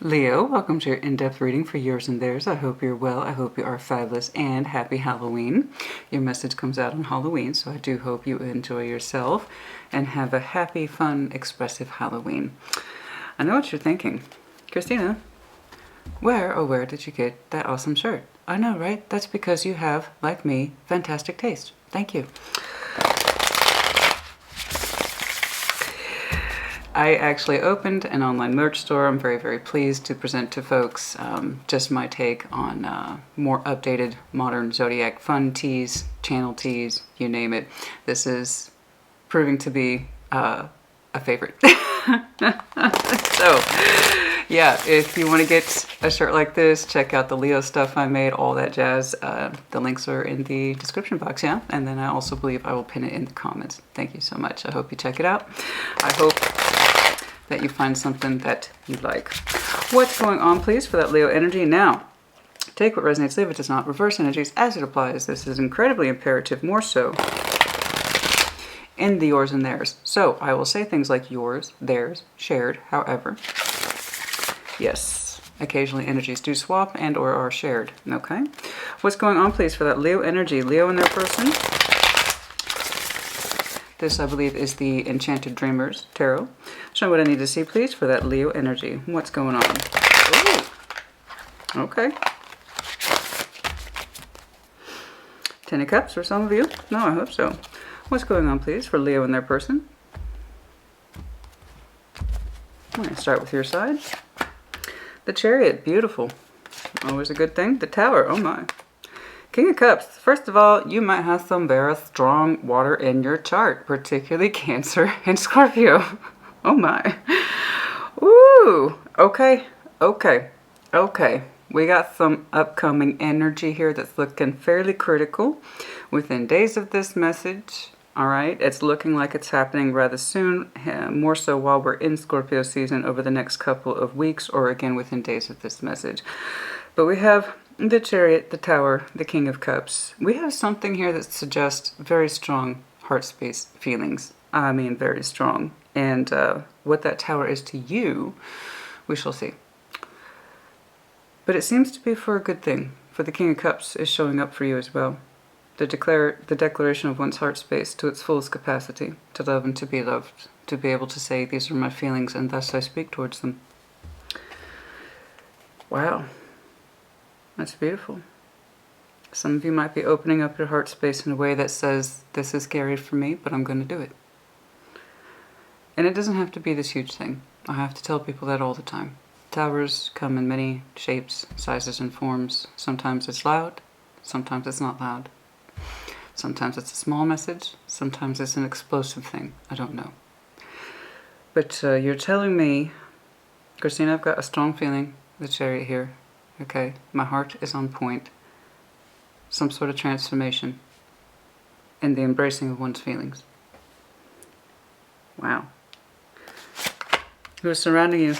Leo, welcome to your in-depth reading for yours and theirs. I hope you're well. I hope you are fabulous and happy Halloween. Your message comes out on Halloween, so I do hope you enjoy yourself and have a happy, fun, expressive Halloween. I know what you're thinking. Christina, where did you get that awesome shirt? I know, right? That's because you have, like me, fantastic taste. Thank you. I actually opened an online merch store. I'm very, very pleased to present to folks just my take on more updated, modern Zodiac fun tees, channel tees, you name it. This is proving to be a favorite. So, yeah, if you want to get a shirt like this, check out the Leo stuff I made, all that jazz. The links are in the description box, yeah? And then I also believe I will pin it in the comments. Thank you so much. I hope you check it out. I hope that you find something that you like. What's going on, please, for that Leo energy now? Take what resonates, leave it does not. Reverse energies as it applies. This is incredibly imperative, more so in the yours and theirs. So I will say things like yours, theirs, shared, however. Yes, occasionally energies do swap and or are shared, okay? What's going on, please, for that Leo energy? Leo and their person. This, I believe, is the Enchanted Dreamers Tarot. Show me what I need to see, please, for that Leo energy. What's going on? Ooh. Okay. Ten of Cups for some of you. No, I hope so. What's going on, please, for Leo and their person? I'm going to start with your side. The Chariot, beautiful. Always a good thing. The Tower, oh my. King of Cups. First of all, you might have some very strong water in your chart, particularly Cancer and Scorpio. Oh my. Ooh. Okay. We got some upcoming energy here that's looking fairly critical within days of this message. All right. It's looking like it's happening rather soon, more so while we're in Scorpio season over the next couple of weeks or again within days of this message. But we have the Chariot, the Tower, the King of Cups. We have something here that suggests very strong heart space feelings. I mean, very strong. And what that Tower is to you, we shall see. But it seems to be for a good thing. For the King of Cups is showing up for you as well. The declaration of one's heart space to its fullest capacity, to love and to be loved, to be able to say, these are my feelings, and thus I speak towards them. Wow. That's beautiful. Some of you might be opening up your heart space in a way that says, this is scary for me, but I'm going to do it. And it doesn't have to be this huge thing. I have to tell people that all the time. Towers come in many shapes, sizes, and forms. Sometimes it's loud, sometimes it's not loud. Sometimes it's a small message, sometimes it's an explosive thing. I don't know. But you're telling me, Christina, I've got a strong feeling, the Chariot here. Okay, my heart is on point. Some sort of transformation in the embracing of one's feelings. Wow. Who is surrounding you?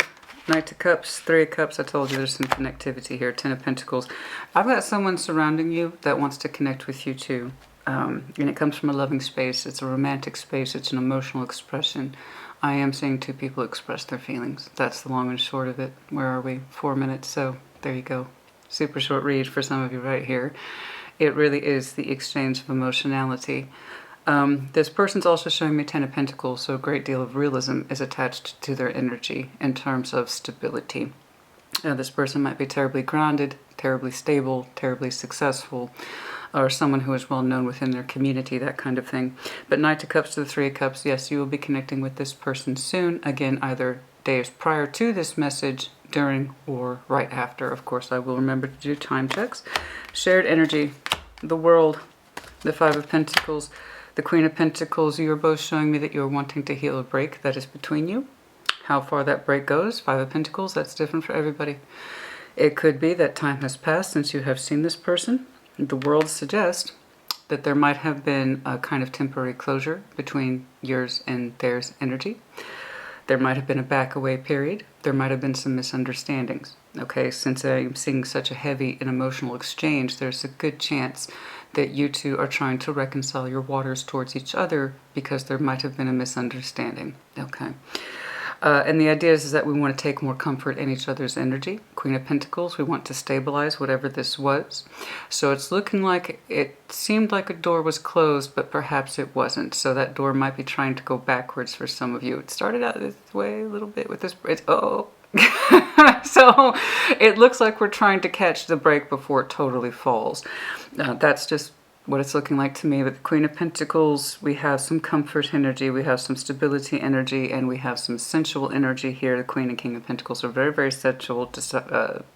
Knight of Cups, Three of Cups. I told you there's some connectivity here. Ten of Pentacles. I've got someone surrounding you that wants to connect with you too. And it comes from a loving space. It's a romantic space. It's an emotional expression. I am seeing two people express their feelings. That's the long and short of it. Where are we? 4 minutes. So there you go. Super short read for some of you right here. It really is the exchange of emotionality. This person's also showing me Ten of Pentacles, so a great deal of realism is attached to their energy in terms of stability. This person might be terribly grounded, terribly stable, terribly successful, or someone who is well known within their community, that kind of thing. But Knight of Cups to the Three of Cups, yes, you will be connecting with this person soon. Again, either days prior to this message, during, or right after. Of course, I will remember to do time checks. Shared energy, the World, the Five of Pentacles, the Queen of Pentacles. You are both showing me that you are wanting to heal a break that is between you. How far that break goes, Five of Pentacles, that's different for everybody. It could be that time has passed since you have seen this person. The World suggests that there might have been a kind of temporary closure between yours and theirs energy. There might have been a back away period. There might have been some misunderstandings. Okay, since I'm seeing such a heavy and emotional exchange, there's a good chance that you two are trying to reconcile your waters towards each other because there might have been a misunderstanding. Okay. And the idea is that we want to take more comfort in each other's energy. Queen of Pentacles, we want to stabilize whatever this was. So it's looking like it seemed like a door was closed, but perhaps it wasn't. So that door might be trying to go backwards for some of you. It started out this way a little bit with this. So it looks like we're trying to catch the break before it totally falls. That's just what it's looking like to me. With the Queen of Pentacles, we have some comfort energy, we have some stability energy, and we have some sensual energy here. The Queen and King of Pentacles are very, very sensual, just,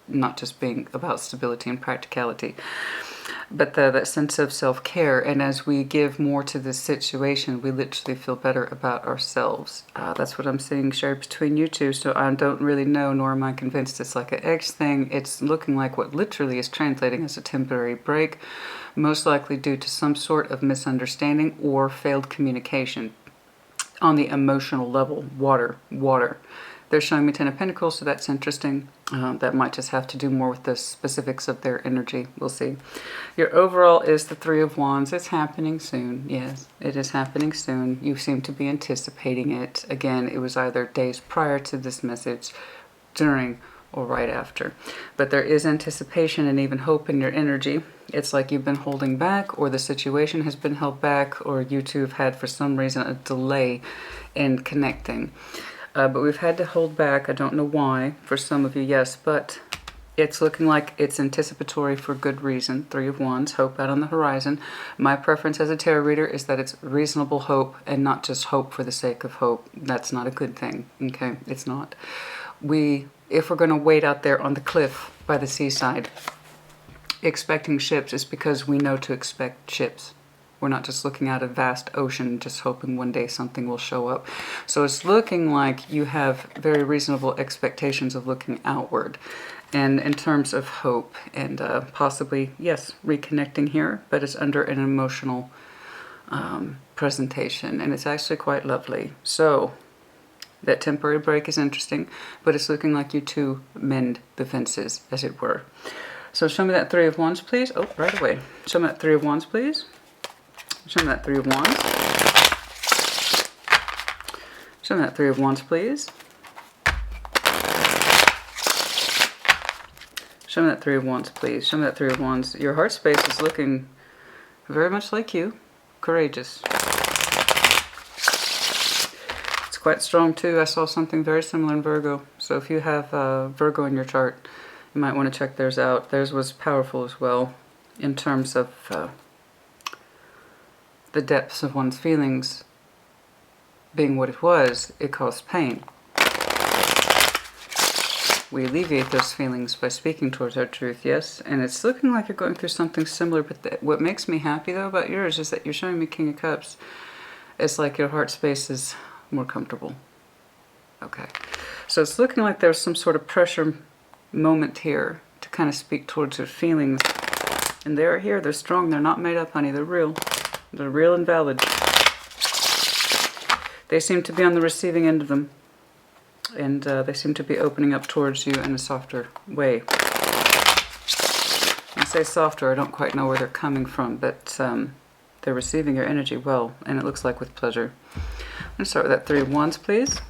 not just being about stability and practicality, but that sense of self-care. And as we give more to this situation, we literally feel better about ourselves. That's what I'm seeing shared between you two. So I don't really know, nor am I convinced it's like an X thing. It's looking like what literally is translating as a temporary break, most likely due to some sort of misunderstanding or failed communication on the emotional level. Water. They're showing me Ten of Pentacles, so that's interesting. That might just have to do more with the specifics of their energy. We'll see. Your overall is the Three of Wands. It's happening soon. Yes, it is happening soon. You seem to be anticipating it. Again, it was either days prior to this message, during, or right after. But there is anticipation and even hope in your energy. It's like you've been holding back, or the situation has been held back, or you two have had for some reason a delay in connecting. But we've had to hold back. I don't know why. For some of you, yes, but it's looking like it's anticipatory for good reason. Three of Wands, hope out on the horizon. My preference as a tarot reader is that it's reasonable hope and not just hope for the sake of hope. That's not a good thing, okay? It's not. If we're going to wait out there on the cliff by the seaside expecting ships, it's because we know to expect ships. We're not just looking out a vast ocean just hoping one day something will show up. So it's looking like you have very reasonable expectations of looking outward and in terms of hope and possibly, yes, reconnecting here, but it's under an emotional presentation, and it's actually quite lovely. So that temporary break is interesting, but it's looking like you two mend the fences, as it were. So show me that Three of Wands, please. Oh, right away. Show me that Three of Wands, please. Show me that Three of Wands. Show me that Three of Wands, please. Show me that Three of Wands, please. Show me that Three of Wands. Your heart space is looking very much like you. Courageous. It's quite strong too. I saw something very similar in Virgo. So if you have Virgo in your chart, you might want to check theirs out. Theirs was powerful as well in terms of the depths of one's feelings being what it was. It caused pain. We alleviate those feelings by speaking towards our truth, yes? And it's looking like you're going through something similar, but what makes me happy, though, about yours is that you're showing me King of Cups. It's like your heart space is more comfortable. Okay. So it's looking like there's some sort of pressure moment here to kind of speak towards your feelings. And they're here. They're strong. They're not made up, honey. They're real. They're real and valid. They seem to be on the receiving end of them. And they seem to be opening up towards you in a softer way. When I say softer, I don't quite know where they're coming from, but they're receiving your energy well, and it looks like with pleasure. I'm going to start with that Three of Wands, please.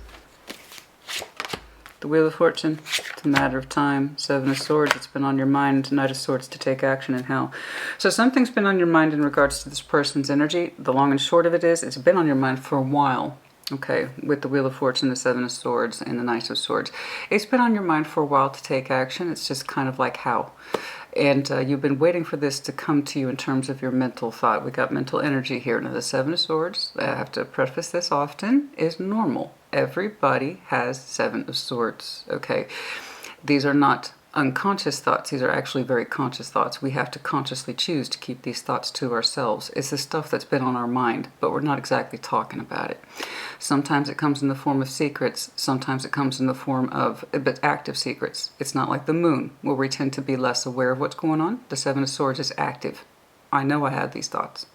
The Wheel of Fortune, it's a matter of time. Seven of Swords, it's been on your mind. Knight of Swords, to take action in hell. So something's been on your mind in regards to this person's energy. The long and short of it is, it's been on your mind for a while. Okay, with the Wheel of Fortune, the Seven of Swords, and the Knight of Swords. It's been on your mind for a while to take action. It's just kind of like how. And you've been waiting for this to come to you in terms of your mental thought. We got mental energy here. Now, the Seven of Swords, I have to preface this often, is normal. Everybody has Seven of Swords, okay? These are not unconscious thoughts. These are actually very conscious thoughts. We have to consciously choose to keep these thoughts to ourselves. It's the stuff that's been on our mind, but we're not exactly talking about it. Sometimes it comes in the form of secrets. Sometimes it comes in the form of active secrets. It's not like the moon, where we tend to be less aware of what's going on. The Seven of Swords is active. I know I had these thoughts,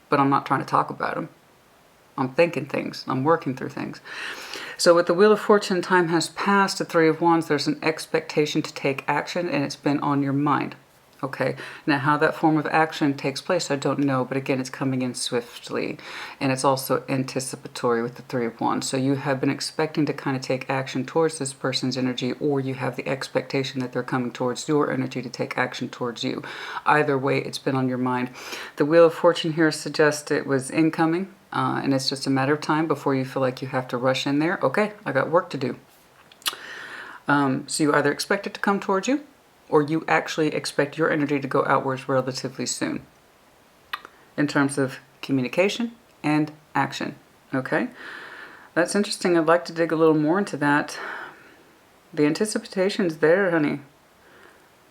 but I'm not trying to talk about them. I'm thinking things. I'm working through things. So with the Wheel of Fortune, time has passed. The Three of Wands, there's an expectation to take action, and it's been on your mind. Okay, now how that form of action takes place, I don't know, but again, it's coming in swiftly, and it's also anticipatory with the Three of Wands. So you have been expecting to kind of take action towards this person's energy, or you have the expectation that they're coming towards your energy to take action towards you. Either way, it's been on your mind. The Wheel of Fortune here suggests it was incoming, and it's just a matter of time before you feel like you have to rush in there. Okay, I got work to do. So you either expect it to come towards you, or you actually expect your energy to go outwards relatively soon in terms of communication and action. Okay, that's interesting. I'd like to dig a little more into that. The anticipation's there, honey.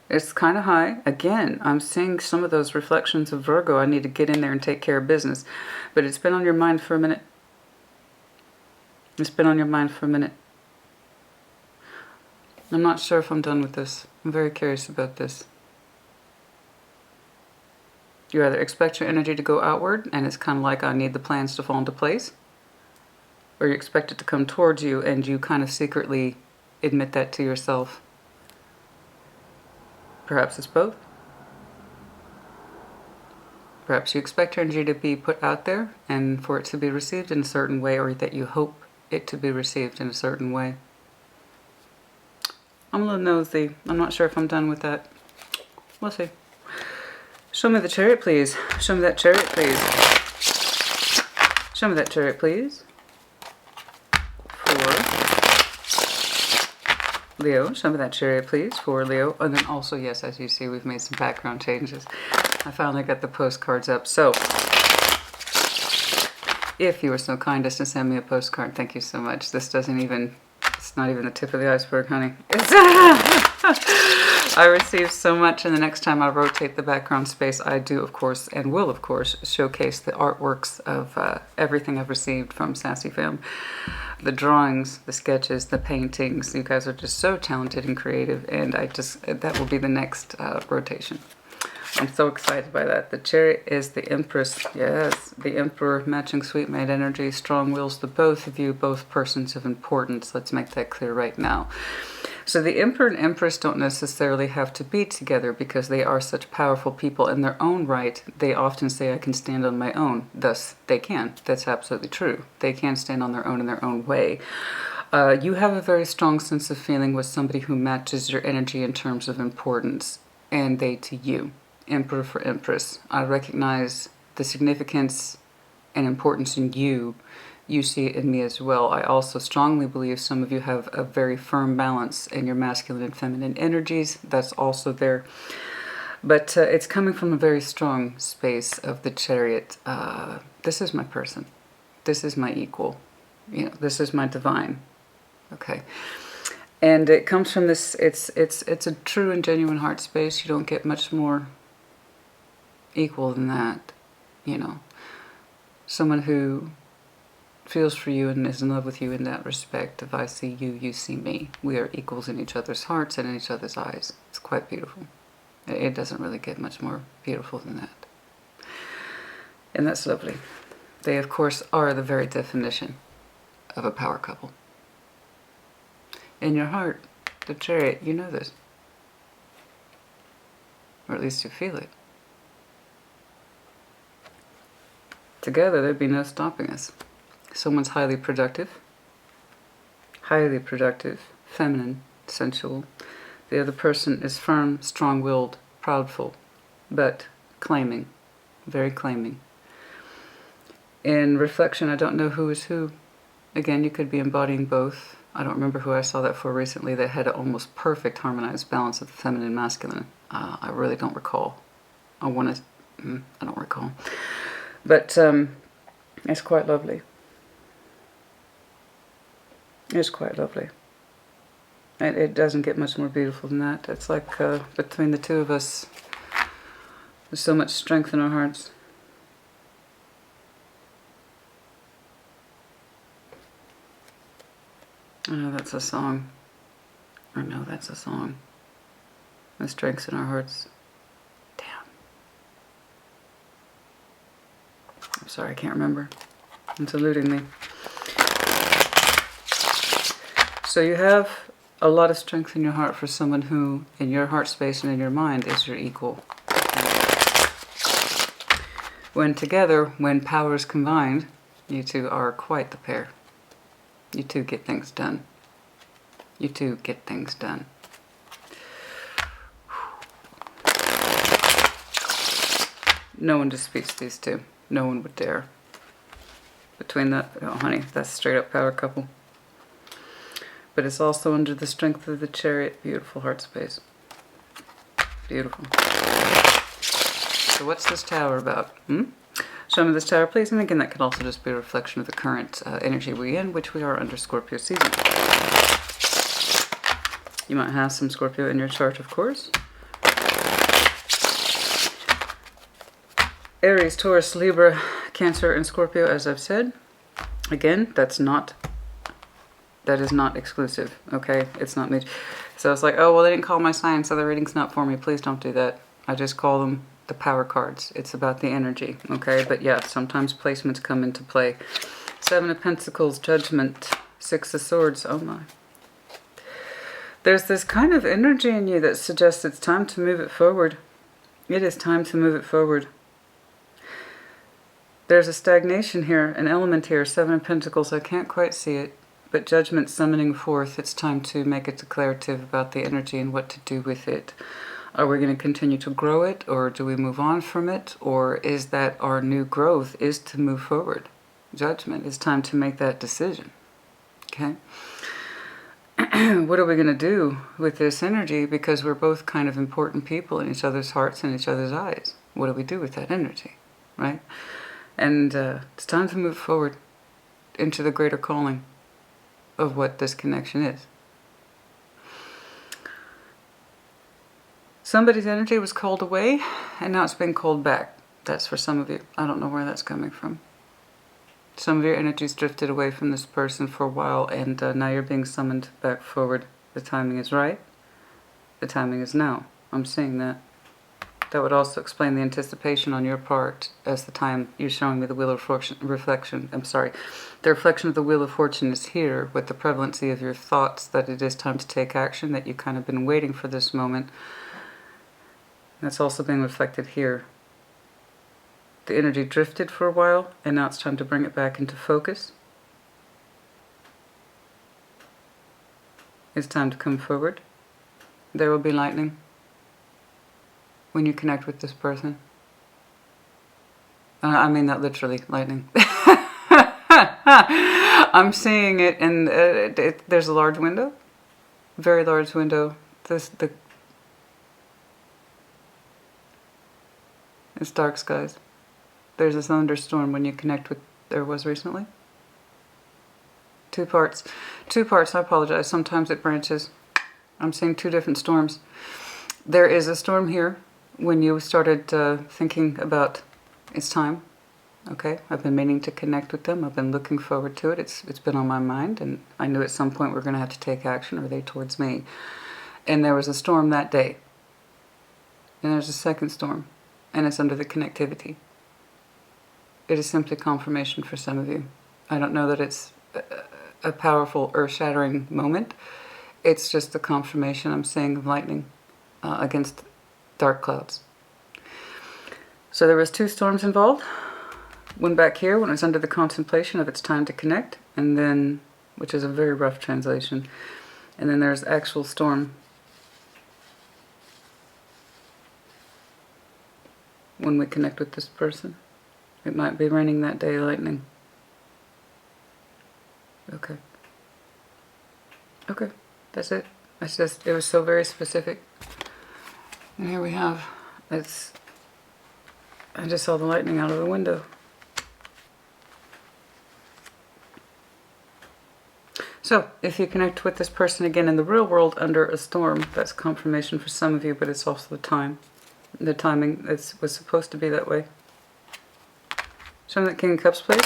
It's kind of high. Again, I'm seeing some of those reflections of Virgo. I need to get in there and take care of business. But it's been on your mind for a minute. It's been on your mind for a minute. I'm not sure if I'm done with this. I'm very curious about this. You either expect your energy to go outward, and it's kind of like, I need the plans to fall into place, or you expect it to come towards you, and you kind of secretly admit that to yourself. Perhaps it's both. Perhaps you expect your energy to be put out there, and for it to be received in a certain way, or that you hope it to be received in a certain way. I'm a little nosy. I'm not sure if I'm done with that. We'll see. Show me the Chariot, please. Show me that Chariot, please. Show me that Chariot, please. For Leo. Show me that Chariot, please. For Leo. And then also, yes, as you see, we've made some background changes. I finally got the postcards up. So, if you were so kind as to send me a postcard, thank you so much. This doesn't even... It's not even the tip of the iceberg, honey. I receive so much, and the next time I rotate the background space, I do, of course, and will, of course, showcase the artworks of everything I've received from Sassy Fam. The drawings, the sketches, the paintings. You guys are just so talented and creative, and that will be the next rotation. I'm so excited by that. The Chariot is the Empress. Yes, the Emperor, matching sweet mate energy, strong wills, the both of you, both persons of importance. Let's make that clear right now. So the Emperor and Empress don't necessarily have to be together because they are such powerful people in their own right. They often say, I can stand on my own. Thus, they can. That's absolutely true. They can stand on their own in their own way. You have a very strong sense of feeling with somebody who matches your energy in terms of importance, and they to you. Emperor for Empress. I recognize the significance and importance in you. You see it in me as well. I also strongly believe some of you have a very firm balance in your masculine and feminine energies. That's also there. But it's coming from a very strong space of the Chariot. This is my person. This is my equal. You know, this is my divine. Okay. And it comes from this, it's a true and genuine heart space. You don't get much more equal than that, you know. Someone who feels for you and is in love with you in that respect. If I see you, you see me. We are equals in each other's hearts and in each other's eyes. It's quite beautiful. It doesn't really get much more beautiful than that. And that's lovely. They, of course, are the very definition of a power couple. In your heart, the Chariot, you know this. Or at least you feel it. Together, there'd be no stopping us. Someone's highly productive, feminine, sensual. The other person is firm, strong-willed, proudful, but claiming, very claiming. In reflection, I don't know who is who. Again, you could be embodying both. I don't remember who I saw that for recently that had an almost perfect harmonized balance of the feminine and masculine. I really don't recall. I don't recall. But it's quite lovely. It's quite lovely. And it doesn't get much more beautiful than that. It's like between the two of us, there's so much strength in our hearts. I know that's a song. I know that's a song. The strength's in our hearts. Damn. I'm sorry, I can't remember. It's eluding me. So you have a lot of strength in your heart for someone who, in your heart space and in your mind, is your equal. When together, when powers combined, you two are quite the pair. You two get things done. You two get things done. No one disputes these two. No one would dare. Between that, oh honey, that's straight up power couple. But it's also under the strength of the Chariot. Beautiful heart space. Beautiful. So what's this tower about? Show me this tower, please. And again, that could also just be a reflection of the current energy we're in, which we are under Scorpio season. You might have some Scorpio in your chart, of course. Aries, Taurus, Libra, Cancer, and Scorpio, as I've said. Again, that is not exclusive, okay? It's not me. So it's like, oh, well, they didn't call my sign, so the reading's not for me. Please don't do that. I just call them the power cards. It's about the energy, okay? But yeah, sometimes placements come into play. 7 of Pentacles, Judgment, 6 of Swords, oh my. There's this kind of energy in you that suggests it's time to move it forward. It is time to move it forward. There's a stagnation here, an element here, 7 of Pentacles. I can't quite see it, but Judgment summoning forth. It's time to make it declarative about the energy and what to do with it. Are we going to continue to grow it, or do we move on from it, or is that our new growth is to move forward? Judgment. It's time to make that decision. Okay? What are we going to do with this energy? Because we're both kind of important people in each other's hearts and each other's eyes. What do we do with that energy? Right? And it's time to move forward into the greater calling of what this connection is. Somebody's energy was called away, and now it's been called back. That's for some of you. I don't know where that's coming from. Some of your energies drifted away from this person for a while, and now you're being summoned back forward. The timing is right. The timing is now. I'm seeing that. That would also explain the anticipation on your part as the time you're showing me the Wheel of Reflection. I'm sorry. The reflection of the Wheel of Fortune is here with the prevalency of your thoughts that it is time to take action, that you've kind of been waiting for this moment. That's also being reflected here. The energy drifted for a while, and now it's time to bring it back into focus. It's time to come forward. There will be lightning when you connect with this person. I mean that literally, lightning. I'm seeing it, and there's a large window, very large window. It's dark skies. There's a thunderstorm when you connect with, there was recently. Two parts, I apologize. Sometimes it branches. I'm seeing 2 different storms. There is a storm here when you started thinking about it's time. Okay, I've been meaning to connect with them. I've been looking forward to it. It's been on my mind, and I knew at some point we're going to have to take action, or they towards me. And there was a storm that day. And there's a second storm, and it's under the connectivity. It is simply confirmation for some of you. I don't know that it's a powerful, earth-shattering moment. It's just the confirmation I'm seeing of lightning against dark clouds. So there was 2 storms involved. One back here when it was under the contemplation of it's time to connect, and then, which is a very rough translation, and then there's actual storm when we connect with this person. It might be raining that day, lightning. Okay. Okay, that's it. That's just, it was so very specific. And here we have, I just saw the lightning out of the window. So, if you connect with this person again in the real world under a storm, that's confirmation for some of you, but it's also the time. The timing was supposed to be that way. Show me that King of Cups, please.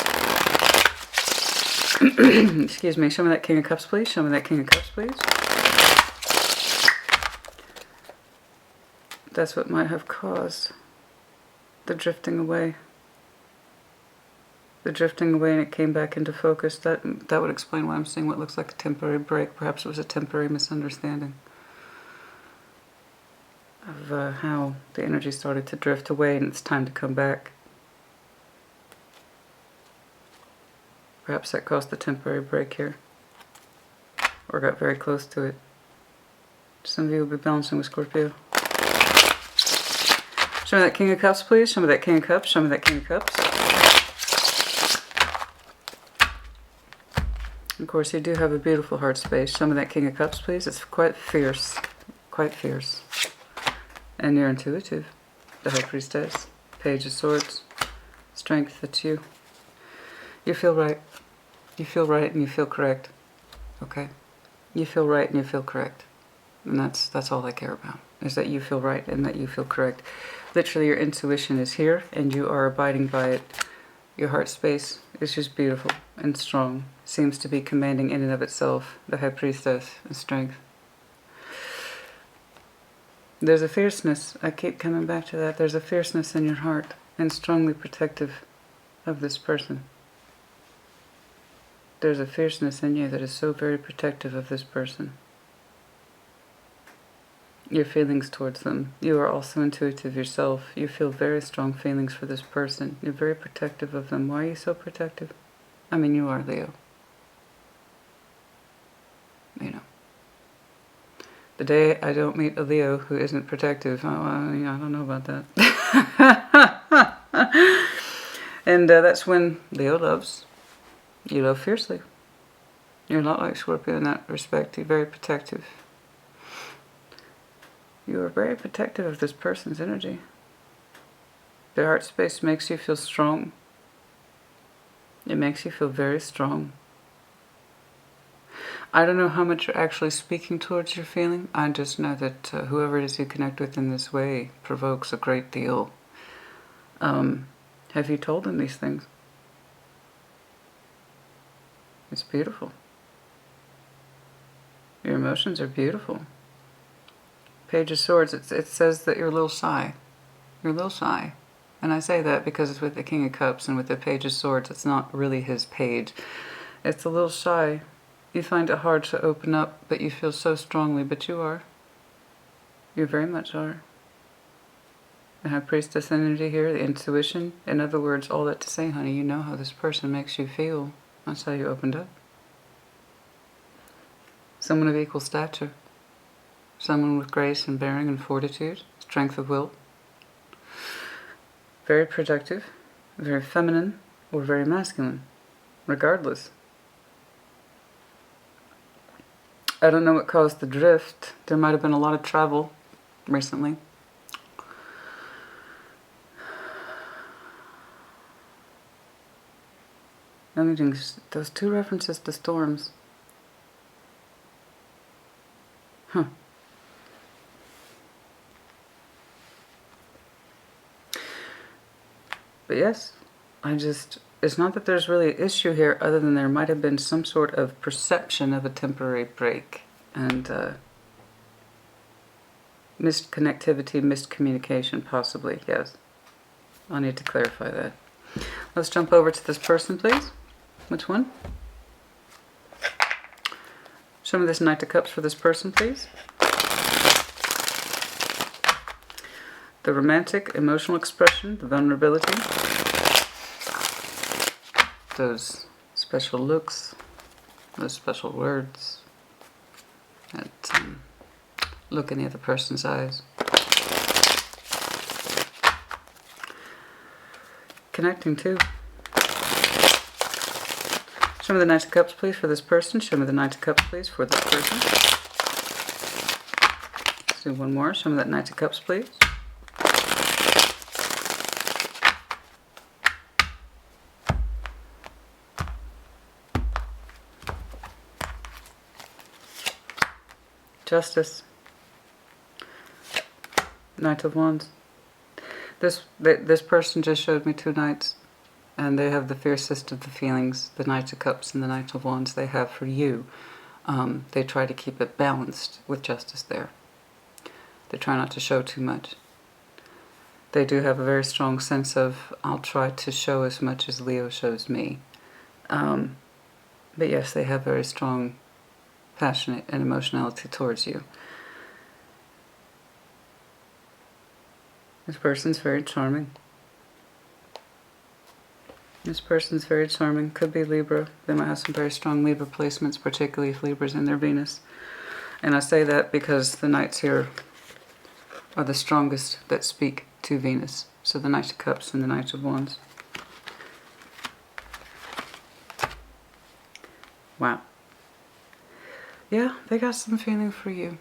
Excuse me. Show me that King of Cups, please. Show me that King of Cups, please. That's what might have caused the drifting away. the drifting away and it came back into focus. That would explain why I'm seeing what looks like a temporary break. Perhaps it was a temporary misunderstanding of how the energy started to drift away and it's time to come back. Perhaps that caused the temporary break here, or got very close to it. Some of you will be balancing with Scorpio. Show me that King of Cups, please. Show me that King of Cups. Show me that King of Cups. Of course, you do have a beautiful heart space. Show me that King of Cups, please. It's quite fierce. Quite fierce. And you're intuitive. The High Priestess. Page of Swords. Strength, that's you. You feel right. You feel right and you feel correct. Okay? You feel right and you feel correct. And that's all I care about. Is that you feel right and that you feel correct. Literally, your intuition is here and you are abiding by it. Your heart space is just beautiful and strong. Seems to be commanding in and of itself. The High Priestess and strength. There's a fierceness. I keep coming back to that. There's a fierceness in your heart and strongly protective of this person. There's a fierceness in you that is so very protective of this person. Your feelings towards them. You are also intuitive yourself. You feel very strong feelings for this person. You're very protective of them. Why are you so protective? I mean, you are Leo. You know. The day I don't meet a Leo who isn't protective, I don't know about that. And that's when Leo loves. You love fiercely. You're not like Scorpio in that respect. You're very protective. You are very protective of this person's energy. Their heart space makes you feel strong. It makes you feel very strong. I don't know how much you're actually speaking towards your feeling. I just know that whoever it is you connect with in this way provokes a great deal. Have you told them these things? It's beautiful. Your emotions are beautiful. Page of Swords, it says that you're a little shy. You're a little shy. And I say that because it's with the King of Cups and with the Page of Swords, it's not really his page. It's a little shy. You find it hard to open up, but you feel so strongly, but you are. You very much are. The High Priestess energy here, the intuition. In other words, all that to say, honey, you know how this person makes you feel. That's how you opened up. Someone of equal stature. Someone with grace and bearing and fortitude, strength of will. Very productive, very feminine, or very masculine, regardless. I don't know what caused the drift. There might have been a lot of travel recently. Let me think, those two references to storms. Huh. But yes, it's not that there's really an issue here other than there might have been some sort of perception of a temporary break and missed connectivity, missed communication, possibly, yes. I'll need to clarify that. Let's jump over to this person, please. Which one? Show me this Knight of Cups for this person, please. The romantic, emotional expression, the vulnerability. Those special looks, those special words. That look in the other person's eyes. Connecting too. Show me the Knight of Cups, please, for this person. Show me the Knight of Cups, please, for this person. Let's do one more. Show me that Knight of Cups, please. Justice. Knight of Wands. This person just showed me two knights, and they have the fiercest of the feelings, the Knight of Cups and the Knight of Wands they have for you. They try to keep it balanced with justice there. They try not to show too much. They do have a very strong sense of, I'll try to show as much as Leo shows me. But yes, they have very strong passionate and emotionality towards you. This person's very charming. This person's very charming. Could be Libra. They might have some very strong Libra placements, particularly if Libra's in their Venus. And I say that because the Knights here are the strongest that speak to Venus. So the Knight of Cups and the Knight of Wands. Wow. Yeah, they got some feeling for you.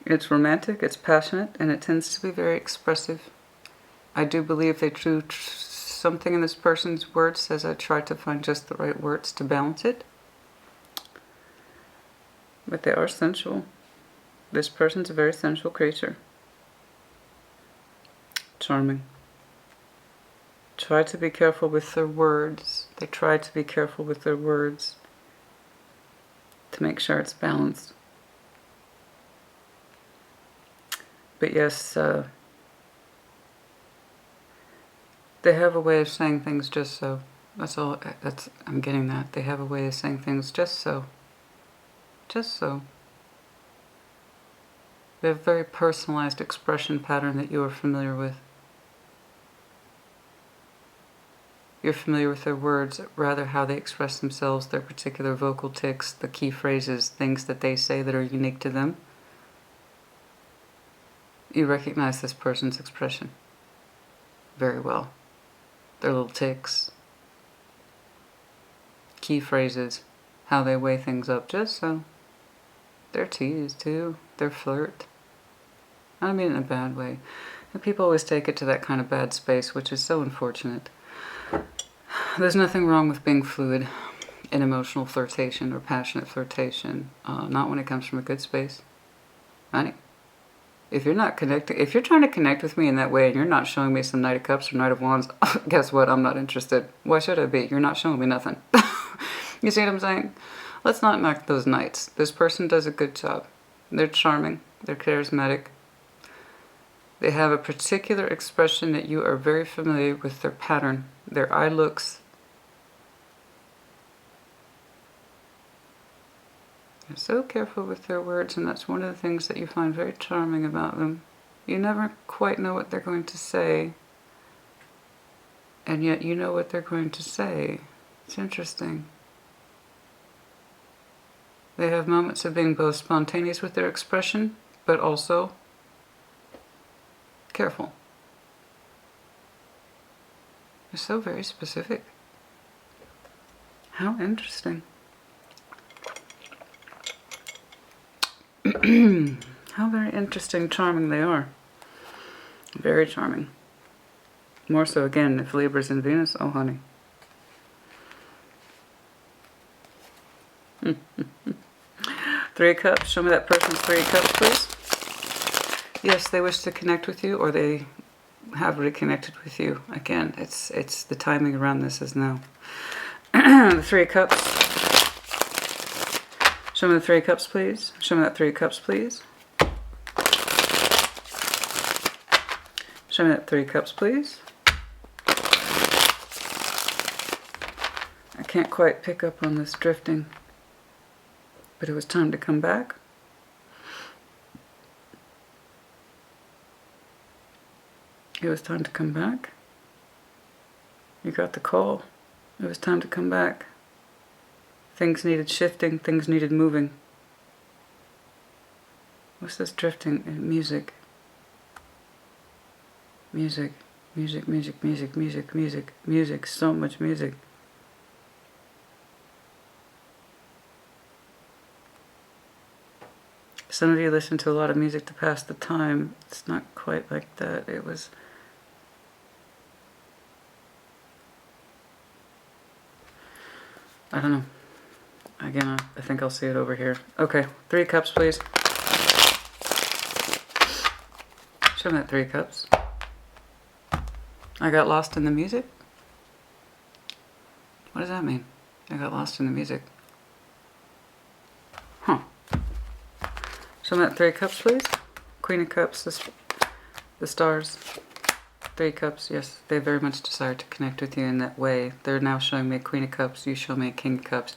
It's romantic, it's passionate, and it tends to be very expressive. I do believe they drew something in this person's words as I tried to find just the right words to balance it. But they are sensual. This person's a very sensual creature. Charming. Try to be careful with their words. They try to be careful with their words to make sure it's balanced. But yes, they have a way of saying things just so. That's all. I'm getting that. They have a way of saying things just so. Just so. They have a very personalized expression pattern that you are familiar with. You're familiar with their words, rather how they express themselves, their particular vocal tics, the key phrases, things that they say that are unique to them. You recognize this person's expression very well. Their little tics, key phrases, how they weigh things up, just so. Their tease too, their flirt. I don't mean it in a bad way. And people always take it to that kind of bad space, which is so unfortunate. There's nothing wrong with being fluid in emotional flirtation or passionate flirtation, not when it comes from a good space. Honey, if you're not connecting, if you're trying to connect with me in that way and you're not showing me some Knight of Cups or Knight of Wands, guess what? I'm not interested. Why should I be? You're not showing me nothing. You see what I'm saying? Let's not knock those Knights. This person does a good job. They're charming. They're charismatic. They have a particular expression that you are very familiar with, their pattern, their eye looks. They're so careful with their words, and that's one of the things that you find very charming about them. You never quite know what they're going to say, and yet you know what they're going to say. It's interesting. They have moments of being both spontaneous with their expression, but also careful. They're so very specific. How interesting. How very interesting, charming they are. Very charming. More so again if Libra's in Venus. Oh, honey. Three of Cups. Show me that person's Three of Cups, please. Yes, they wish to connect with you, or they have reconnected with you. Again, it's the timing around this is now. The Three of Cups. Show me the Three of Cups, please. Show me that Three of Cups, please. Show me that Three of Cups, please. I can't quite pick up on this drifting, but it was time to come back. It was time to come back. You got the call. It was time to come back. Things needed shifting, things needed moving. What's this drifting? Music. Music, music, music, music, music, music, music, so much music. Some of you listen to a lot of music to pass the time. It's not quite like that. It was... I don't know. Again, I think I'll see it over here. Okay, Three of Cups, please. Show me that Three of Cups. I got lost in the music? What does that mean? I got lost in the music. Huh. Show me that Three of Cups, please. Queen of Cups. This The stars. Three Cups, yes, they very much desire to connect with you in that way. They're now showing me a Queen of Cups, you show me a King of Cups.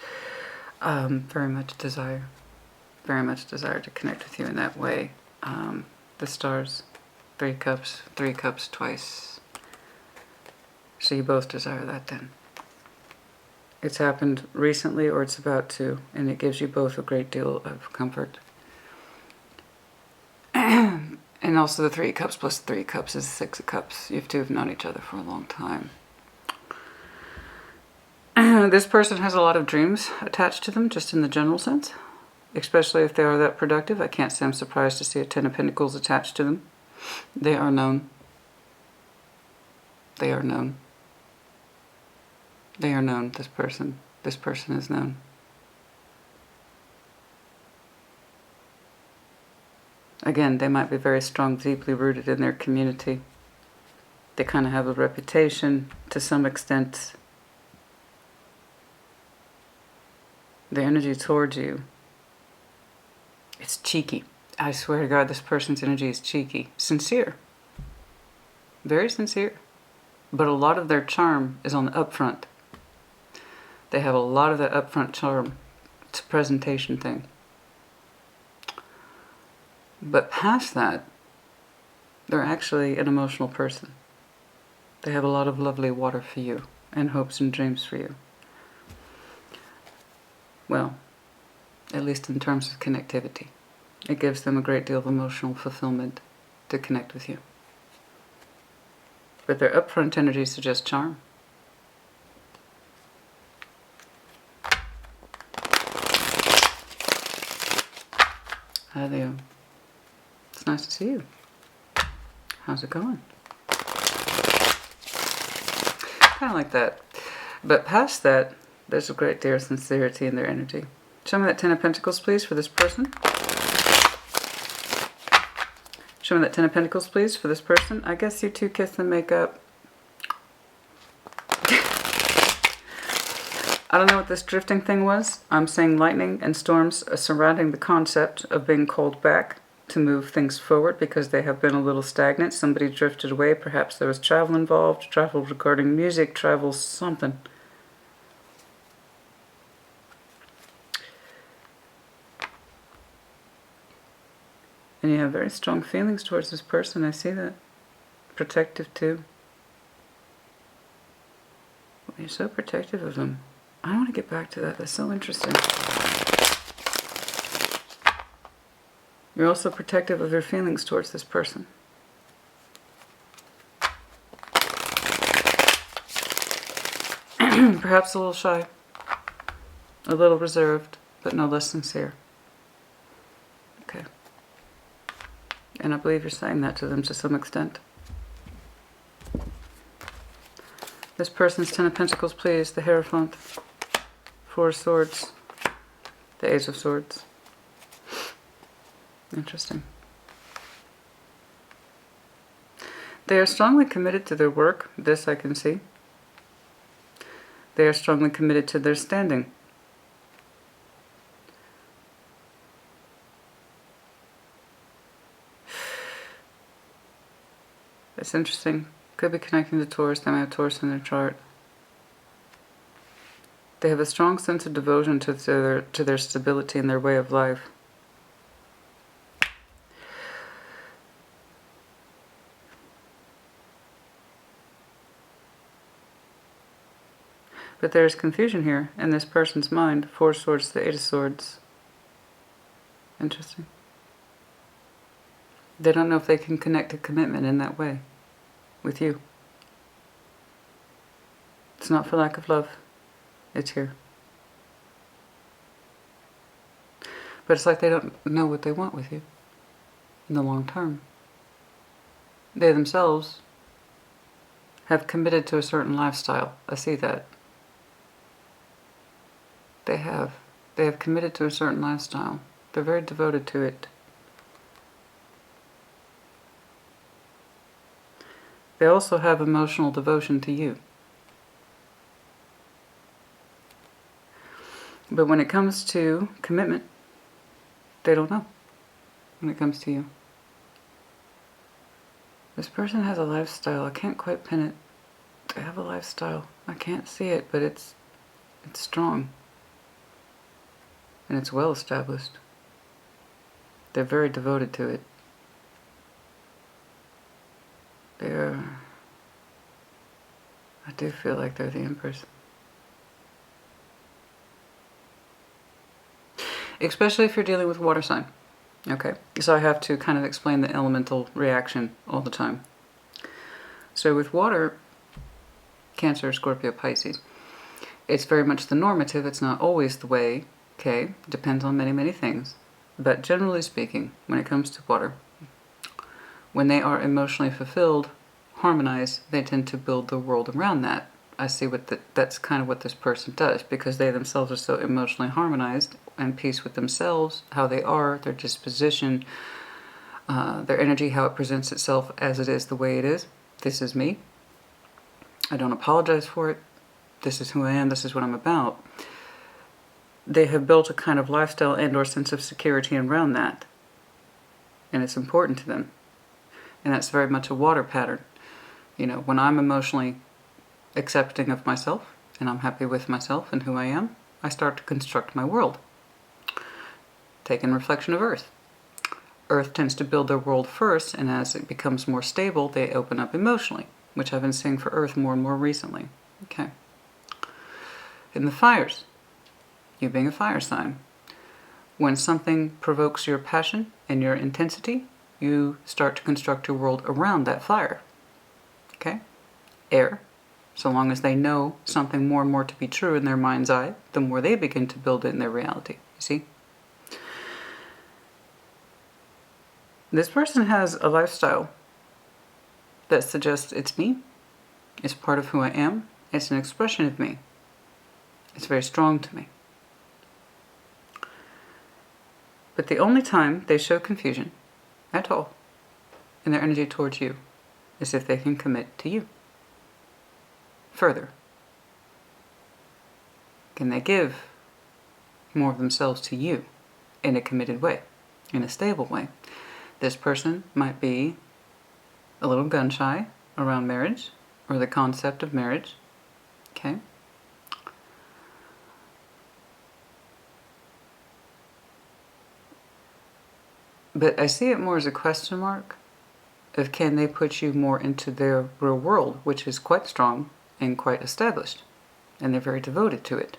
Very much desire to connect with you in that way. The stars, Three Cups twice. So you both desire that then. It's happened recently or it's about to, and it gives you both a great deal of comfort. And also the Three Cups plus Three Cups is Six of Cups. You two have known each other for a long time. This person has a lot of dreams attached to them, just in the general sense. Especially if they are that productive. I can't say I'm surprised to see a Ten of Pentacles attached to them. They are known. They are known. They are known, this person. This person is known. Again, they might be very strong, deeply rooted in their community. They kind of have a reputation to some extent. The energy towards you, it's cheeky. I swear to God, this person's energy is cheeky. Sincere. Very sincere. But a lot of their charm is on the upfront. They have a lot of that upfront charm. It's a presentation thing. But past that, they're actually an emotional person. They have a lot of lovely water for you and hopes and dreams for you. Well, at least in terms of connectivity. It gives them a great deal of emotional fulfillment to connect with you. But their upfront energy suggests charm. Hi Leo. It's nice to see you. How's it going? Kind of like that. But past that, there's a great deal of sincerity in their energy. Show me that Ten of Pentacles, please, for this person. Show me that Ten of Pentacles, please, for this person. I guess you two kiss and make up. I don't know what this drifting thing was. I'm saying lightning and storms surrounding the concept of being called back to move things forward because they have been a little stagnant. Somebody drifted away. Perhaps there was travel involved, travel regarding music, travel something. And you have very strong feelings towards this person. I see that. Protective too. You're so protective of them. I want to get back to that. That's so interesting. You're also protective of your feelings towards this person. Perhaps a little shy. A little reserved, but no less sincere. Okay. And I believe you're saying that to them to some extent. This person's Ten of Pentacles, please. The Hierophant. Four of Swords. The Ace of Swords. Interesting. They are strongly committed to their work. This I can see. They are strongly committed to their standing. That's interesting. Could be connecting to Taurus. They might have Taurus in their chart. They have a strong sense of devotion to their stability and their way of life. But there's confusion here in this person's mind. Four of Swords, the Eight of Swords. Interesting. They don't know if they can connect to commitment in that way with you. It's not for lack of love. It's here. But it's like they don't know what they want with you in the long term. They themselves have committed to a certain lifestyle. I see that. They have committed to a certain lifestyle. They're very devoted to it. They also have emotional devotion to you. But when it comes to commitment, they don't know when it comes to you. This person has a lifestyle. I can't quite pin it. They have a lifestyle. I can't see it, but it's strong. And it's well established. They're very devoted to it. I do feel like they're the Empress. Especially if you're dealing with water sign. Okay, so I have to kind of explain the elemental reaction all the time. So with water, Cancer, Scorpio, Pisces, it's very much the normative. It's not always the way, okay? Depends on many, many things. But generally speaking, when it comes to water, when they are emotionally fulfilled, harmonized, they tend to build the world around that. I see that's kind of what this person does, because they themselves are so emotionally harmonized and peace with themselves, how they are, their disposition, their energy, how it presents itself as it is, the way it is. This is me. I don't apologize for it. This is who I am. This is what I'm about. They have built a kind of lifestyle and or sense of security around that. And it's important to them. And that's very much a water pattern. You know, when I'm emotionally accepting of myself and I'm happy with myself and who I am, I start to construct my world. Taking reflection of Earth. Earth tends to build their world first, and as it becomes more stable, they open up emotionally, which I've been seeing for Earth more and more recently. Okay. In the fires, you being a fire sign, when something provokes your passion and your intensity, you start to construct your world around that fire. Okay? Air, so long as they know something more and more to be true in their mind's eye, the more they begin to build it in their reality. You see? This person has a lifestyle that suggests it's me, it's part of who I am, it's an expression of me. It's very strong to me. But the only time they show confusion at all in their energy towards you is if they can commit to you. Further, can they give more of themselves to you in a committed way, in a stable way? This person might be a little gun shy around marriage or the concept of marriage. Okay? But I see it more as a question mark of can they put you more into their real world, which is quite strong and quite established, and they're very devoted to it.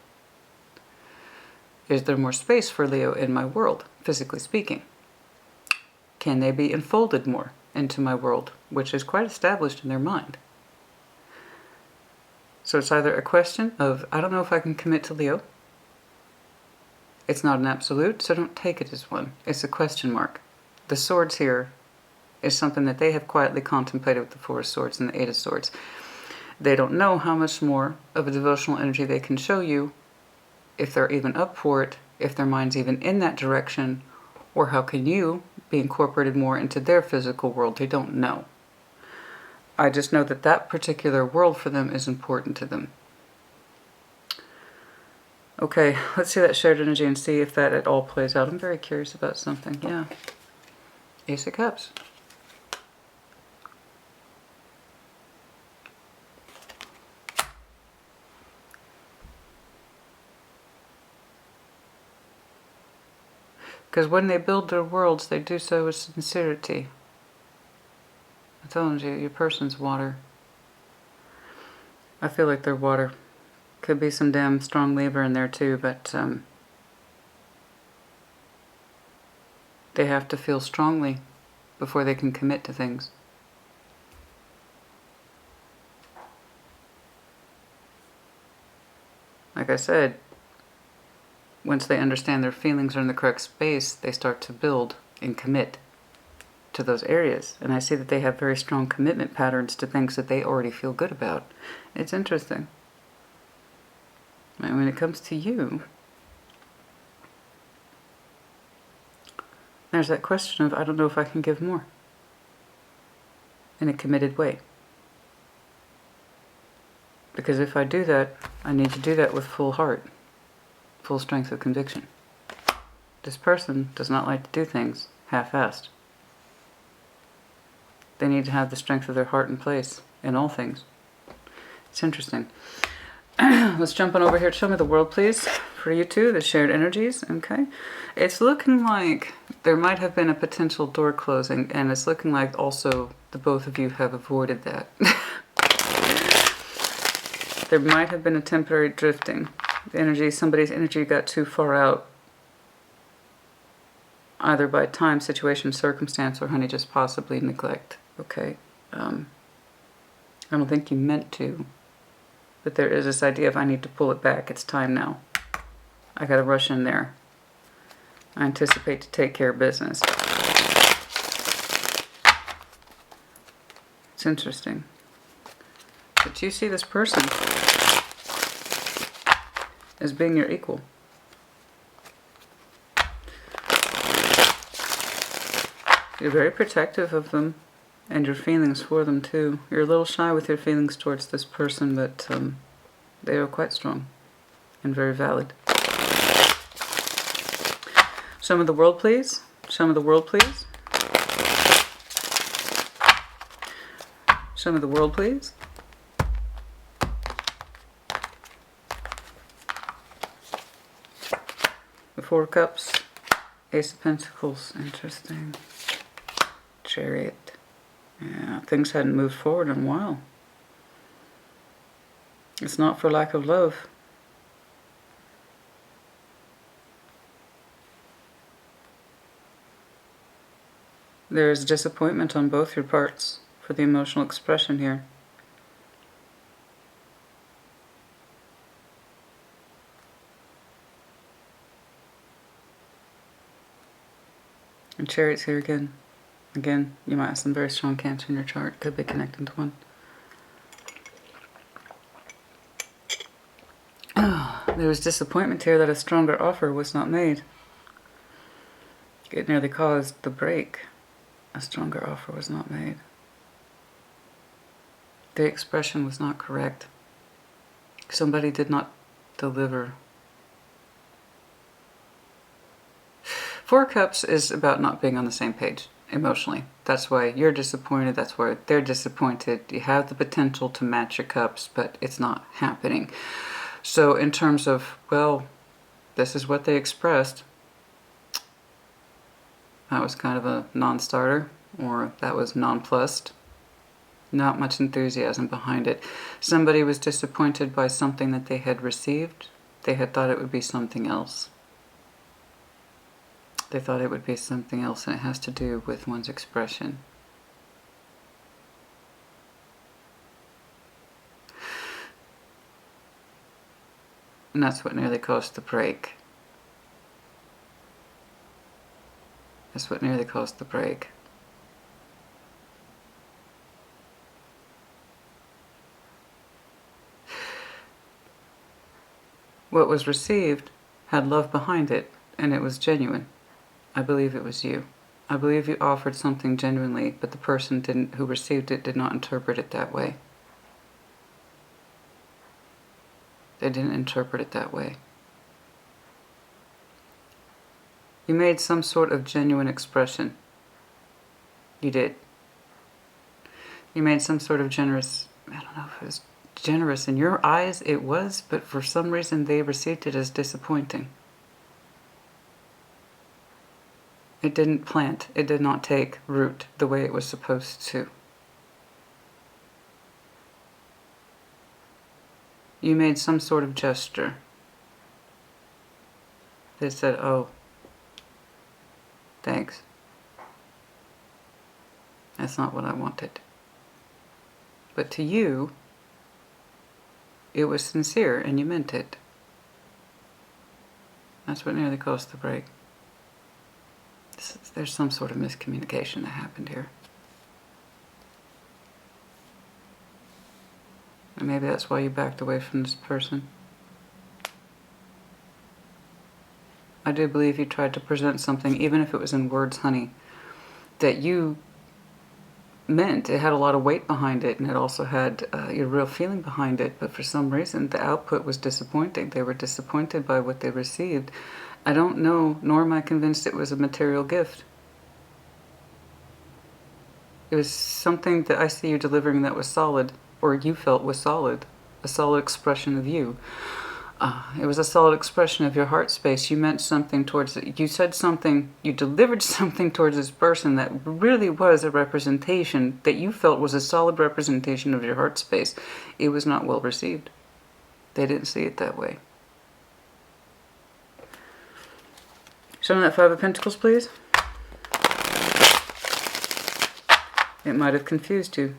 Is there more space for Leo in my world, physically speaking? Can they be enfolded more into my world, which is quite established in their mind? So it's either a question of, I don't know if I can commit to Leo. It's not an absolute, so don't take it as one. It's a question mark. The swords here is something that they have quietly contemplated with the Four of Swords and the Eight of Swords. They don't know how much more of a devotional energy they can show you, if they're even up for it, if their mind's even in that direction, or how can you be incorporated more into their physical world. They don't know. I just know that that particular world for them is important to them. Okay, let's see that shared energy and see if that at all plays out. I'm very curious about something. Yeah. Ace of Cups. Because when they build their worlds, they do so with sincerity. I told you, your person's water. I feel like they're water. Could be some damn strong Libra in there too, but they have to feel strongly before they can commit to things. Like I said, once they understand their feelings are in the correct space, they start to build and commit to those areas. And I see that they have very strong commitment patterns to things that they already feel good about. It's interesting. And when it comes to you, there's that question of, I don't know if I can give more in a committed way. Because if I do that, I need to do that with full heart, full strength of conviction. This person does not like to do things half-assed. They need to have the strength of their heart in place in all things. It's interesting. Let's jump on over here. Show me the world, please, for you two, the shared energies. Okay. It's looking like there might have been a potential door closing, and it's looking like also the both of you have avoided that. There might have been a temporary drifting. The energy, somebody's energy got too far out, either by time, situation, circumstance, or honey, just possibly neglect. Okay. I don't think you meant to, but there is this idea of I need to pull it back. It's time now. I gotta rush in there. I anticipate to take care of business. It's interesting. But you see this person as being your equal. You're very protective of them and your feelings for them too. You're a little shy with your feelings towards this person, but they are quite strong and very valid. Show me the world, please. Show me the world, please. Show me the world, please. The Four of Cups, Ace of Pentacles, interesting. Chariot. Yeah, things hadn't moved forward in a while. It's not for lack of love. There is disappointment on both your parts for the emotional expression here. And Chariot's here again. Again, you might have some very strong Cancer in your chart. Could be connecting to one. There was disappointment here that a stronger offer was not made. It nearly caused the break. A stronger offer was not made. The expression was not correct. Somebody did not deliver. Four of Cups is about not being on the same page emotionally. That's why you're disappointed. That's why they're disappointed. You have the potential to match your cups, but it's not happening. So in terms of, well, this is what they expressed, that was kind of a non-starter, or that was nonplussed. Not much enthusiasm behind it. Somebody was disappointed by something that they had received. They had thought it would be something else. They thought it would be something else, and it has to do with one's expression. And that's what nearly caused the break. That's what nearly caused the break. What was received had love behind it, and it was genuine. I believe it was you. I believe you offered something genuinely, but the person who received it did not interpret it that way. They didn't interpret it that way. You made some sort of genuine expression. You did. You made some sort of generous, I don't know if it was generous in your eyes, it was, but for some reason they received it as disappointing. It didn't plant. It did not take root the way it was supposed to. You made some sort of gesture. They said, oh, thanks. That's not what I wanted. But to you, it was sincere and you meant it. That's what nearly caused the break. There's some sort of miscommunication that happened here. And maybe that's why you backed away from this person. I do believe you tried to present something, even if it was in words, honey, that you meant. It had a lot of weight behind it, and it also had your real feeling behind it, but for some reason the output was disappointing. They were disappointed by what they received. I don't know, nor am I convinced it was a material gift. It was something that I see you delivering that was solid, or you felt was solid. A solid expression of you. It was a solid expression of your heart space. You meant something towards it. You said something, you delivered something towards this person that really was a representation that you felt was a solid representation of your heart space. It was not well received. They didn't see it that way. Show me that Five of Pentacles, please. It might have confused you.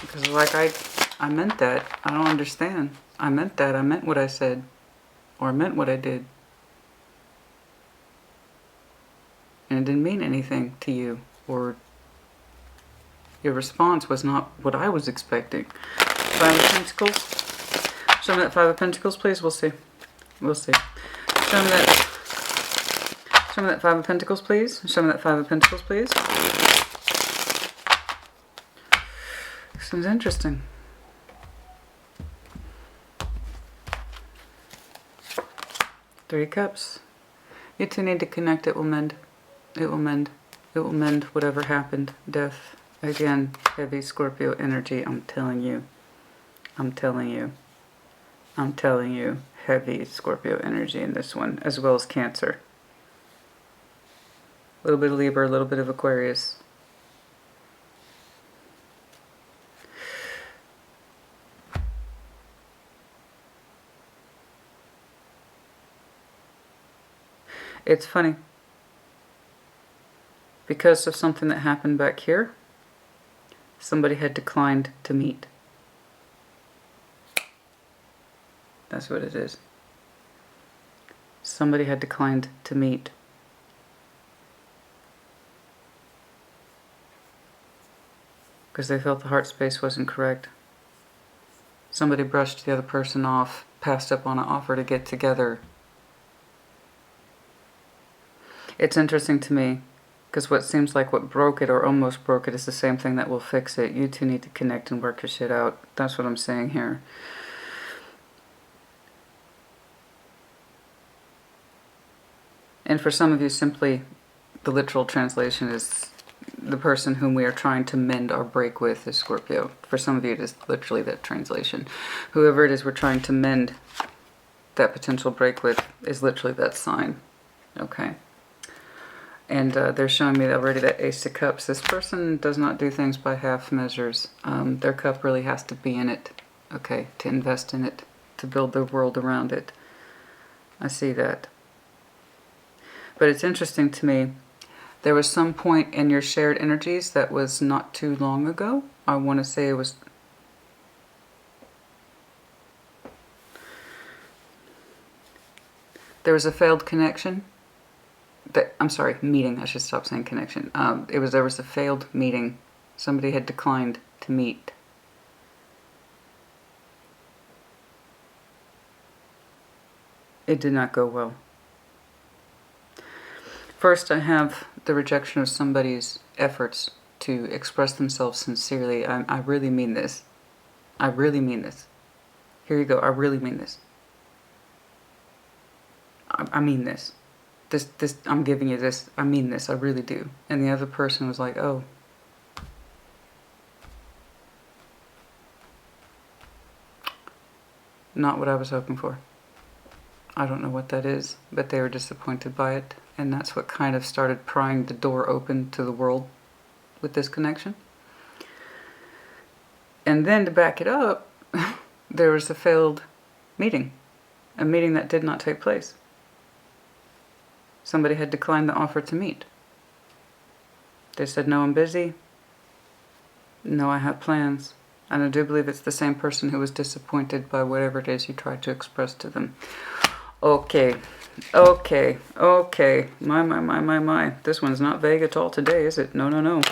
Because like I meant that. I don't understand. I meant that. I meant what I said. Or I meant what I did. And it didn't mean anything to you. Or your response was not what I was expecting. Five of Pentacles. Show me that Five of Pentacles, please. We'll see. We'll see. Show me that. Show me that Five of Pentacles, please. Show me that Five of Pentacles, please. Seems interesting. Three of Cups. You two need to connect. It will mend. It will mend. It will mend whatever happened. Death. Again, heavy Scorpio energy. I'm telling you. I'm telling you. I'm telling you. Heavy Scorpio energy in this one, as well as Cancer. A little bit of Libra, a little bit of Aquarius. It's funny. Because of something that happened back here, somebody had declined to meet. That's what it is. Somebody had declined to meet. Because they felt the heart space wasn't correct. Somebody brushed the other person off, passed up on an offer to get together. It's interesting to me, because what seems like what broke it or almost broke it is the same thing that will fix it. You two need to connect and work your shit out. That's what I'm saying here. And for some of you, simply the literal translation is the person whom we are trying to mend our break with is Scorpio. For some of you, it is literally that translation. Whoever it is we're trying to mend that potential break with is literally that sign. Okay. And they're showing me already that Ace of Cups. This person does not do things by half measures. Their cup really has to be in it, okay, to invest in it, to build their world around it. I see that. But it's interesting to me, there was some point in your shared energies that was not too long ago. I want to say it was... There was a failed connection. I'm sorry, meeting. I should stop saying connection. There was a failed meeting. Somebody had declined to meet. It did not go well. First, I have the rejection of somebody's efforts to express themselves sincerely. I really mean this. I really mean this. Here you go. I really mean this. I mean this. This, I'm giving you this. I mean this. I really do. And the other person was like, oh. Not what I was hoping for. I don't know what that is, but they were disappointed by it. And that's what kind of started prying the door open to the world with this connection. And then to back it up, there was a failed meeting. A meeting that did not take place. Somebody had declined the offer to meet. They said, no, I'm busy. No, I have plans. And I do believe it's the same person who was disappointed by whatever it is you tried to express to them. Okay. Okay. Okay. My. This one's not vague at all today, is it? No, no, no.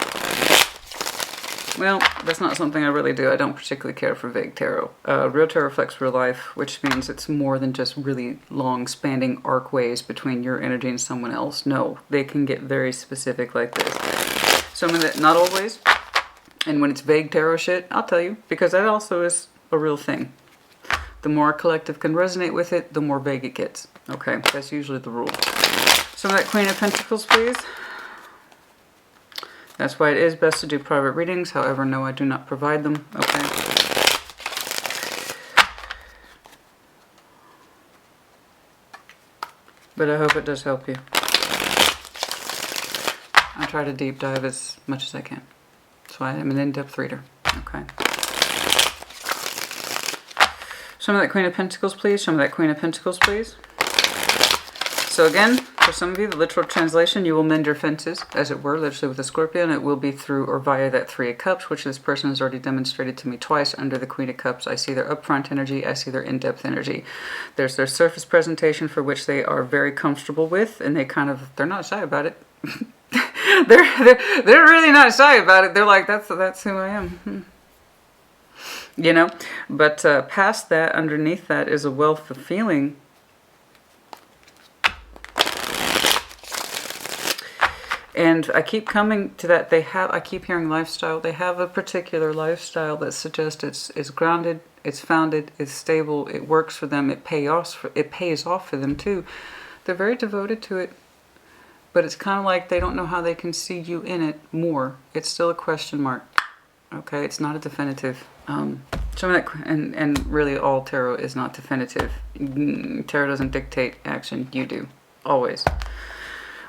Well, that's not something I really do. I don't particularly care for vague tarot. Real tarot reflects real life, which means it's more than just really long spanning arcways between your energy and someone else. No, they can get very specific like this. So I mean that not always. And when it's vague tarot shit, I'll tell you, because that also is a real thing. The more a collective can resonate with it, the more vague it gets. Okay, that's usually the rule. So that Queen of Pentacles, please. That's why it is best to do private readings. However, no, I do not provide them. Okay. But I hope it does help you. I try to deep dive as much as I can. That's why I'm an in-depth reader. Okay. Show me that Queen of Pentacles, please. Show me that Queen of Pentacles, please. So again, for some of you, the literal translation, you will mend your fences, as it were, literally with a Scorpio, and it will be through or via that Three of Cups, which this person has already demonstrated to me twice under the Queen of Cups. I see their upfront energy, I see their in-depth energy. There's their surface presentation, for which they are very comfortable with, and they're not shy about it. they're really not shy about it. They're like, that's who I am. You know, but past that, underneath that, is a wealth of feeling. And I keep coming to that. I keep hearing lifestyle. They have a particular lifestyle that suggests it's grounded, it's founded, it's stable, it works for them, it pays off for them too. They're very devoted to it. But it's kind of like they don't know how they can see you in it more. It's still a question mark. Okay, it's not a definitive. Show me that, and really all tarot is not definitive. Tarot doesn't dictate action, you do. Always.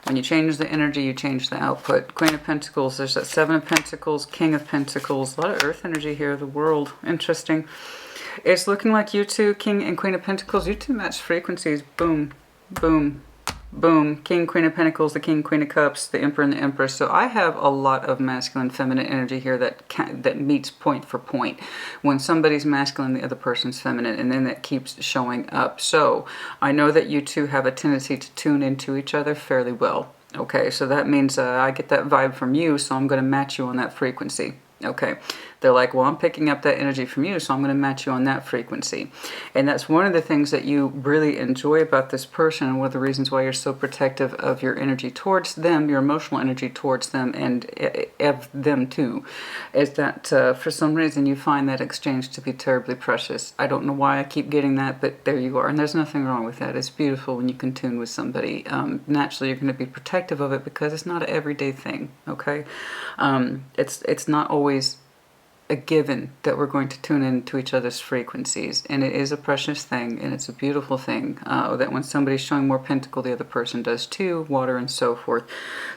When you change the energy, you change the output. Queen of Pentacles, there's that Seven of Pentacles, King of Pentacles. A lot of earth energy here, the world. Interesting. It's looking like you two, King and Queen of Pentacles, you two match frequencies. Boom, boom, boom. King, Queen of Pentacles, the King, Queen of Cups, the Emperor and the Empress. So I have a lot of masculine, feminine energy here that meets point for point. When somebody's masculine, the other person's feminine, and then that keeps showing up. So I know that you two have a tendency to tune into each other fairly well. Okay, so that means I get that vibe from you, so I'm going to match you on that frequency. Okay, they're like, well, I'm picking up that energy from you, so I'm going to match you on that frequency. And that's one of the things that you really enjoy about this person, and one of the reasons why you're so protective of your energy towards them, your emotional energy towards them, and of them too, is that for some reason you find that exchange to be terribly precious. I don't know why I keep getting that, but there you are. And there's nothing wrong with that. It's beautiful when you can tune with somebody. Naturally, you're going to be protective of it because it's not an everyday thing, okay? It's not always a given that we're going to tune into each other's frequencies, and it is a precious thing, and it's a beautiful thing that when somebody's showing more pentacle, the other person does too, water and so forth.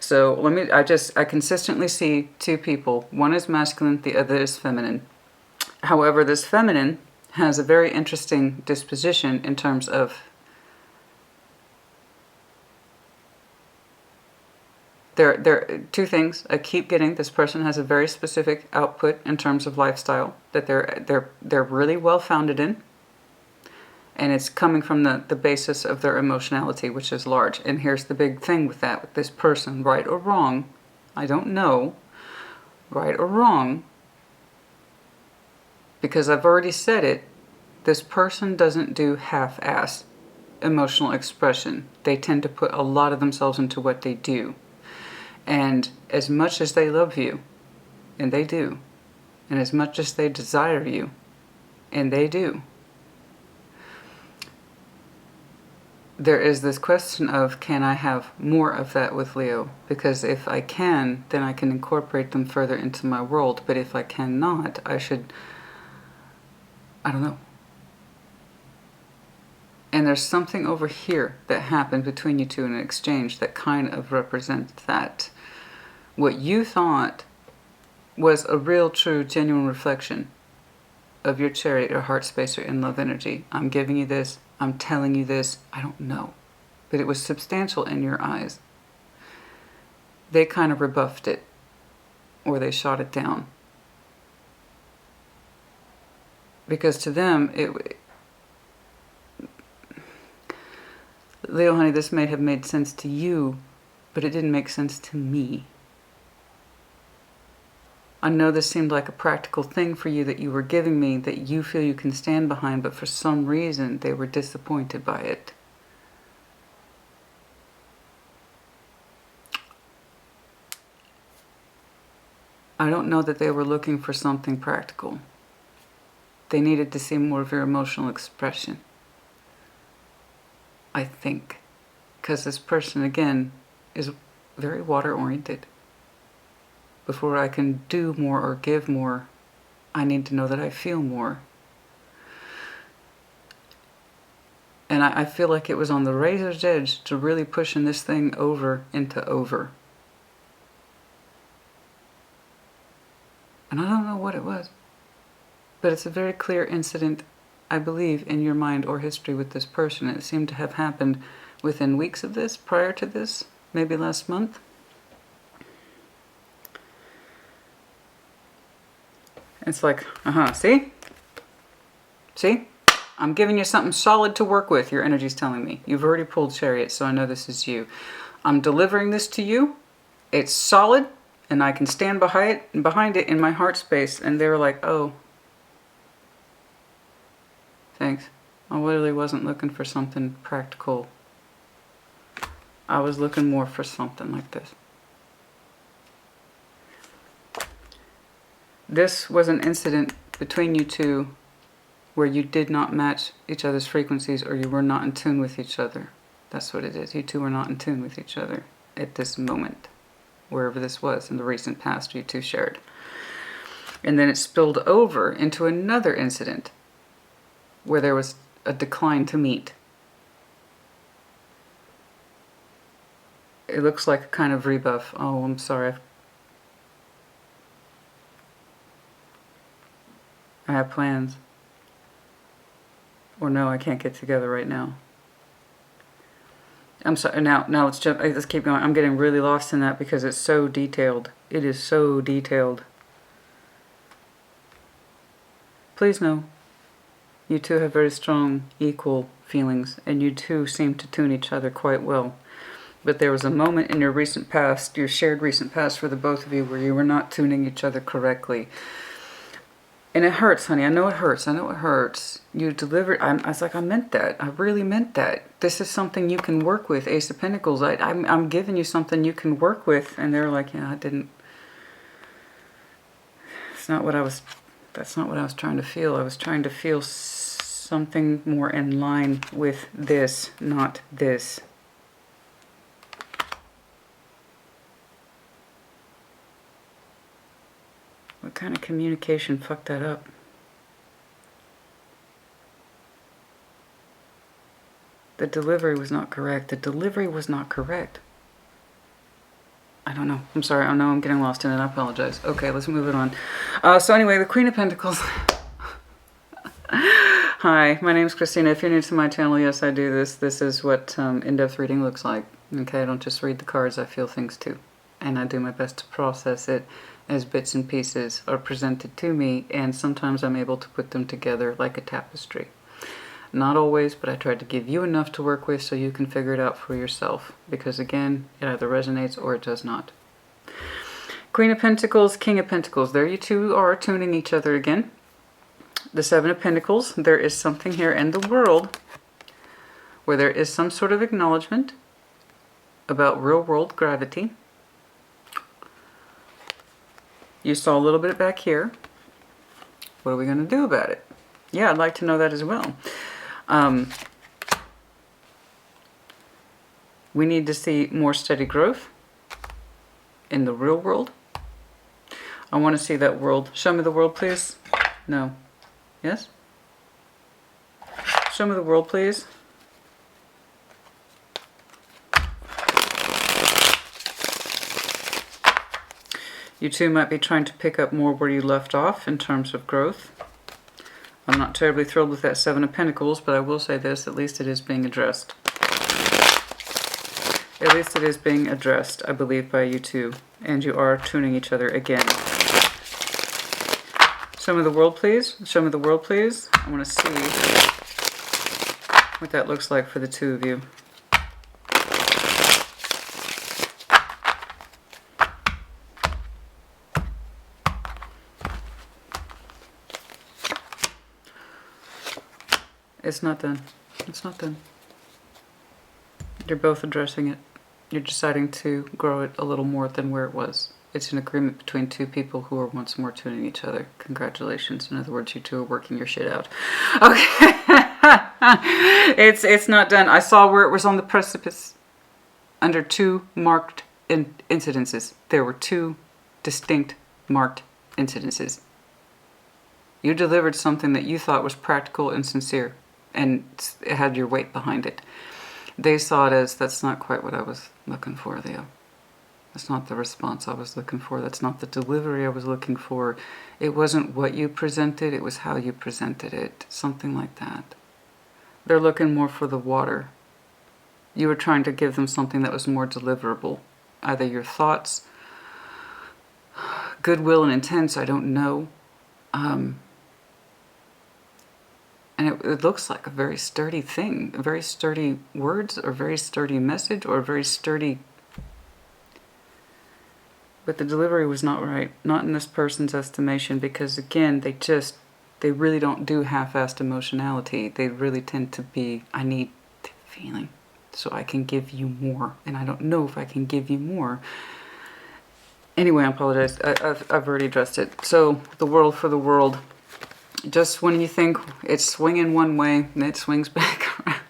So I consistently see two people. One is masculine, the other is feminine. However, this feminine has a very interesting disposition in terms of There are two things I keep getting. This person has a very specific output in terms of lifestyle that they're really well founded in, and it's coming from the basis of their emotionality, which is large. And here's the big thing with that, with this person, right or wrong, I don't know, right or wrong, because I've already said it. This person doesn't do half-ass emotional expression. They tend to put a lot of themselves into what they do. And as much as they love you, and they do, and as much as they desire you, and they do, there is this question of, can I have more of that with Leo? Because if I can, then I can incorporate them further into my world. But if I cannot, I don't know. And there's something over here that happened between you two in an exchange that kind of represents that. What you thought was a real, true, genuine reflection of your chariot, your heart space, or in love energy. I'm giving you this. I'm telling you this. I don't know. But it was substantial in your eyes. They kind of rebuffed it, or they shot it down. Because to them, Leo, honey, this may have made sense to you, but it didn't make sense to me. I know this seemed like a practical thing for you that you were giving me, that you feel you can stand behind, but for some reason they were disappointed by it. I don't know that they were looking for something practical. They needed to see more of your emotional expression. I think. Because this person, again, is very water-oriented. Before I can do more or give more, I need to know that I feel more. And I feel like it was on the razor's edge to really pushing this thing over into over. And I don't know what it was. But it's a very clear incident, I believe, in your mind or history with this person. It seemed to have happened within weeks of this, prior to this, maybe last month. It's like, see? See? I'm giving you something solid to work with, your energy's telling me. You've already pulled Chariot, so I know this is you. I'm delivering this to you. It's solid, and I can stand behind it in my heart space. And they were like, oh, thanks. I literally wasn't looking for something practical. I was looking more for something like this. This was an incident between you two where you did not match each other's frequencies, or you were not in tune with each other. That's what it is. You two were not in tune with each other at this moment, wherever this was in the recent past you two shared. And then it spilled over into another incident where there was a decline to meet. It looks like a kind of rebuff. Oh, I'm sorry. I have plans. Or no, I can't get together right now. I'm sorry. Now let's jump. Let's keep going. I'm getting really lost in that because it's so detailed. It is so detailed. Please know, you two have very strong, equal feelings, and you two seem to tune each other quite well. But there was a moment in your recent past, your shared recent past for the both of you, where you were not tuning each other correctly. And it hurts, honey. I know it hurts. I know it hurts. You delivered. I was like, I meant that. I really meant that. This is something you can work with. Ace of Pentacles. I'm giving you something you can work with. And they're like, yeah, I didn't. It's not what I was. That's not what I was trying to feel. I was trying to feel something more in line with this, not this. What kind of communication fucked that up? The delivery was not correct. The delivery was not correct. I don't know. I'm sorry. I know I'm getting lost in it. I apologize. Okay, let's move it on. So anyway, the Queen of Pentacles. Hi, my name is Christina. If you're new to my channel, yes, I do this. This is what in-depth reading looks like. Okay, I don't just read the cards. I feel things too. And I do my best to process it as bits and pieces are presented to me, and sometimes I'm able to put them together like a tapestry. Not always, but I tried to give you enough to work with so you can figure it out for yourself, because again, it either resonates or it does not. Queen of Pentacles, King of Pentacles. There you two are tuning each other again. The Seven of Pentacles. There is something here in the world where there is some sort of acknowledgement about real world gravity. You saw a little bit back here. What are we going to do about it? Yeah, I'd like to know that as well. We need to see more steady growth in the real world. I want to see that world. Show me the world, please. No. Yes? Show me the world, please. You two might be trying to pick up more where you left off in terms of growth. I'm not terribly thrilled with that Seven of Pentacles, but I will say this, at least it is being addressed. At least it is being addressed, I believe, by you two. And you are tuning each other again. Show me the world, please. Show me the world, please. I want to see what that looks like for the two of you. It's not done. It's not done. You're both addressing it. You're deciding to grow it a little more than where it was. It's an agreement between two people who are once more tuning each other. Congratulations. In other words, you two are working your shit out. Okay. It's not done. I saw where it was on the precipice under two marked incidences. There were two distinct, marked incidences. You delivered something that you thought was practical and sincere, and it had your weight behind it. They saw it as, that's not quite what I was looking for, Leo. That's not the response I was looking for. That's not the delivery I was looking for. It wasn't what you presented, it was how you presented it. Something like that. They're looking more for the water. You were trying to give them something that was more deliverable. Either your thoughts, goodwill and intents, I don't know. And it looks like a very sturdy thing, very sturdy words, or very sturdy message, or very sturdy... But the delivery was not right, not in this person's estimation, because again, they really don't do half-assed emotionality. They really tend to be, I need the feeling so I can give you more, and I don't know if I can give you more. Anyway, I apologize. I've already addressed it. So the world for the world. Just when you think it's swinging one way, it swings back around.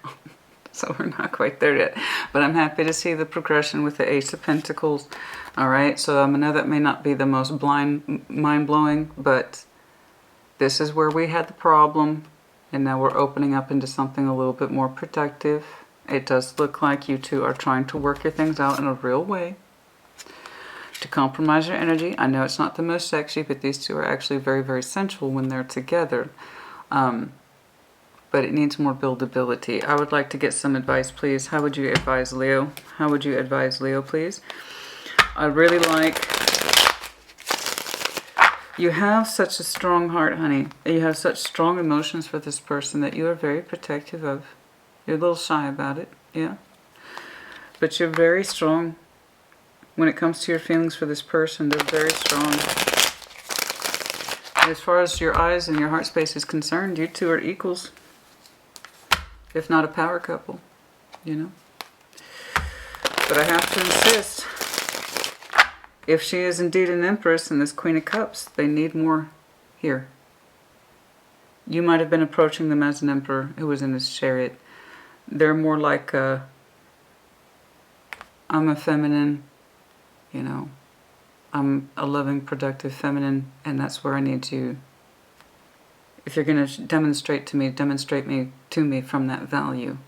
So we're not quite there yet. But I'm happy to see the progression with the Ace of Pentacles. All right, so I know that may not be the most mind-blowing, but this is where we had the problem. And now we're opening up into something a little bit more protective. It does look like you two are trying to work your things out in a real way. To compromise your energy. I know it's not the most sexy, but these two are actually very, very sensual when they're together. But it needs more buildability. I would like to get some advice, please. How would you advise Leo? How would you advise Leo, please? I really like... You have such a strong heart, honey. You have such strong emotions for this person that you are very protective of. You're a little shy about it, yeah? But you're very strong. When it comes to your feelings for this person, they're very strong. And as far as your eyes and your heart space is concerned, you two are equals. If not a power couple, you know. But I have to insist, if she is indeed an Empress and this Queen of Cups, they need more here. You might have been approaching them as an Emperor who was in his chariot. They're more like I'm a feminine, you know, I'm a loving, productive feminine, and that's where I need you. If you're going to demonstrate to me from that value.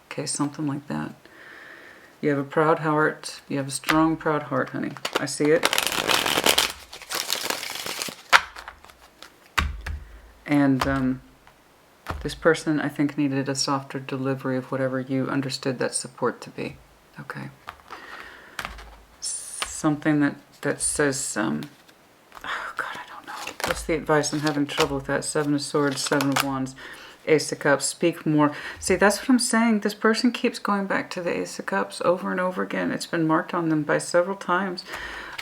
Okay, something like that. You have a proud heart. You have a strong, proud heart, honey. I see it. And this person, I think, needed a softer delivery of whatever you understood that support to be. Okay. Something that says, oh God, I don't know. What's the advice? I'm having trouble with that. 7 of Swords, 7 of Wands, Ace of Cups. Speak more. See, that's what I'm saying. This person keeps going back to the Ace of Cups over and over again. It's been marked on them by several times.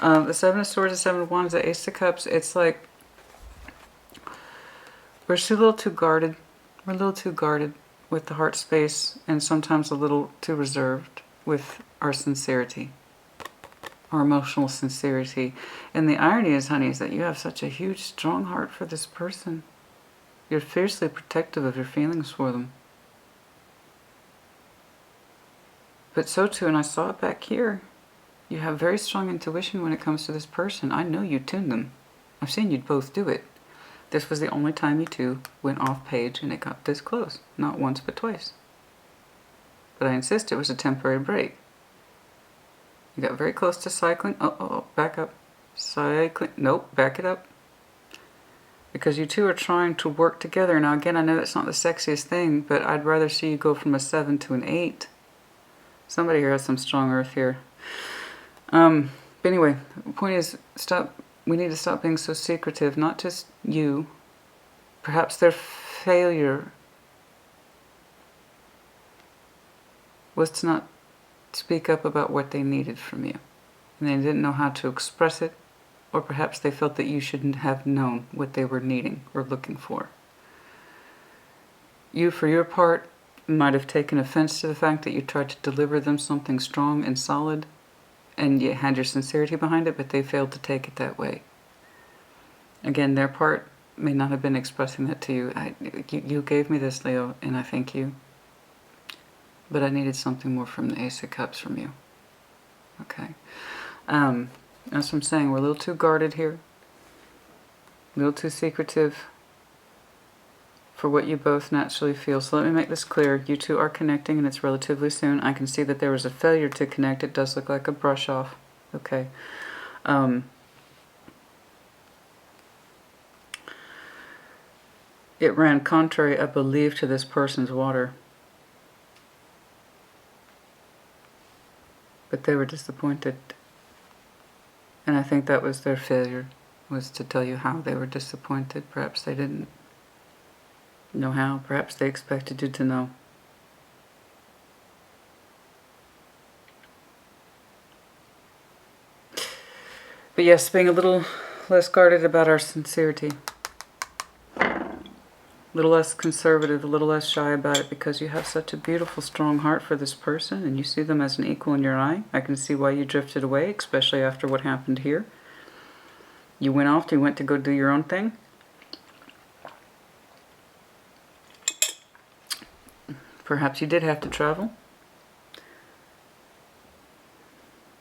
The 7 of Swords, the 7 of Wands, the Ace of Cups. It's like we're still a little too guarded. We're a little too guarded with the heart space, and sometimes a little too reserved with our sincerity. Or emotional sincerity. And the irony is, honey, is that you have such a huge, strong heart for this person. You're fiercely protective of your feelings for them. But so too, and I saw it back here, you have very strong intuition when it comes to this person. I know you tuned them. I've seen you both do it. This was the only time you two went off page and it got this close. Not once, but twice. But I insist it was a temporary break. You got very close to cycling. Oh, back up. Cycling. Nope, back it up. Because you two are trying to work together. Now again, I know that's not the sexiest thing, but I'd rather see you go from a 7 to an 8. Somebody here has some strong earth here. But anyway, the point is, we need to stop being so secretive. Not just you. Perhaps their failure was to not speak up about what they needed from you. And they didn't know how to express it, or perhaps they felt that you shouldn't have known what they were needing or looking for. You, for your part, might have taken offense to the fact that you tried to deliver them something strong and solid, and you had your sincerity behind it, but they failed to take it that way. Again, their part may not have been expressing that to you. You gave me this, Leo, and I thank you. But I needed something more from the Ace of Cups from you. Okay. That's what I'm saying. We're a little too guarded here. A little too secretive for what you both naturally feel. So let me make this clear. You two are connecting and it's relatively soon. I can see that there was a failure to connect. It does look like a brush off. Okay. It ran contrary, I believe, to this person's water. But they were disappointed. And I think that was their failure, was to tell you how they were disappointed. Perhaps they didn't know how. Perhaps they expected you to know. But yes, being a little less guarded about our sincerity. A little less conservative, a little less shy about it, because you have such a beautiful, strong heart for this person and you see them as an equal in your eye. I can see why you drifted away, especially after what happened here. You went off, you went to go do your own thing. Perhaps you did have to travel.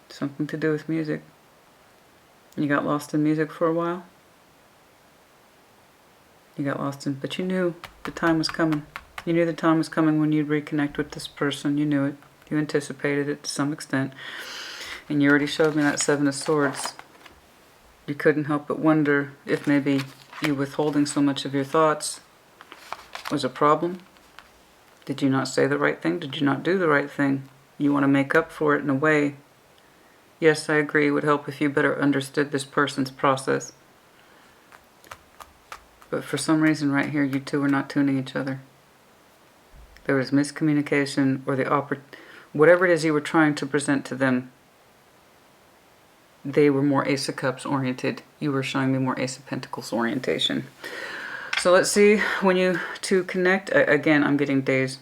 Something to do with music. You got lost in music for a while. You got lost in, but you knew the time was coming. You knew the time was coming when you'd reconnect with this person. You knew it. You anticipated it to some extent. And you already showed me that Seven of Swords. You couldn't help but wonder if maybe you withholding so much of your thoughts was a problem. Did you not say the right thing? Did you not do the right thing? You want to make up for it in a way. Yes, I agree. It would help if you better understood this person's process. But for some reason right here, you two are not tuning each other. There was miscommunication, or whatever it is you were trying to present to them, they were more Ace of Cups oriented. You were showing me more Ace of Pentacles orientation. So let's see when you two connect. Again, I'm getting days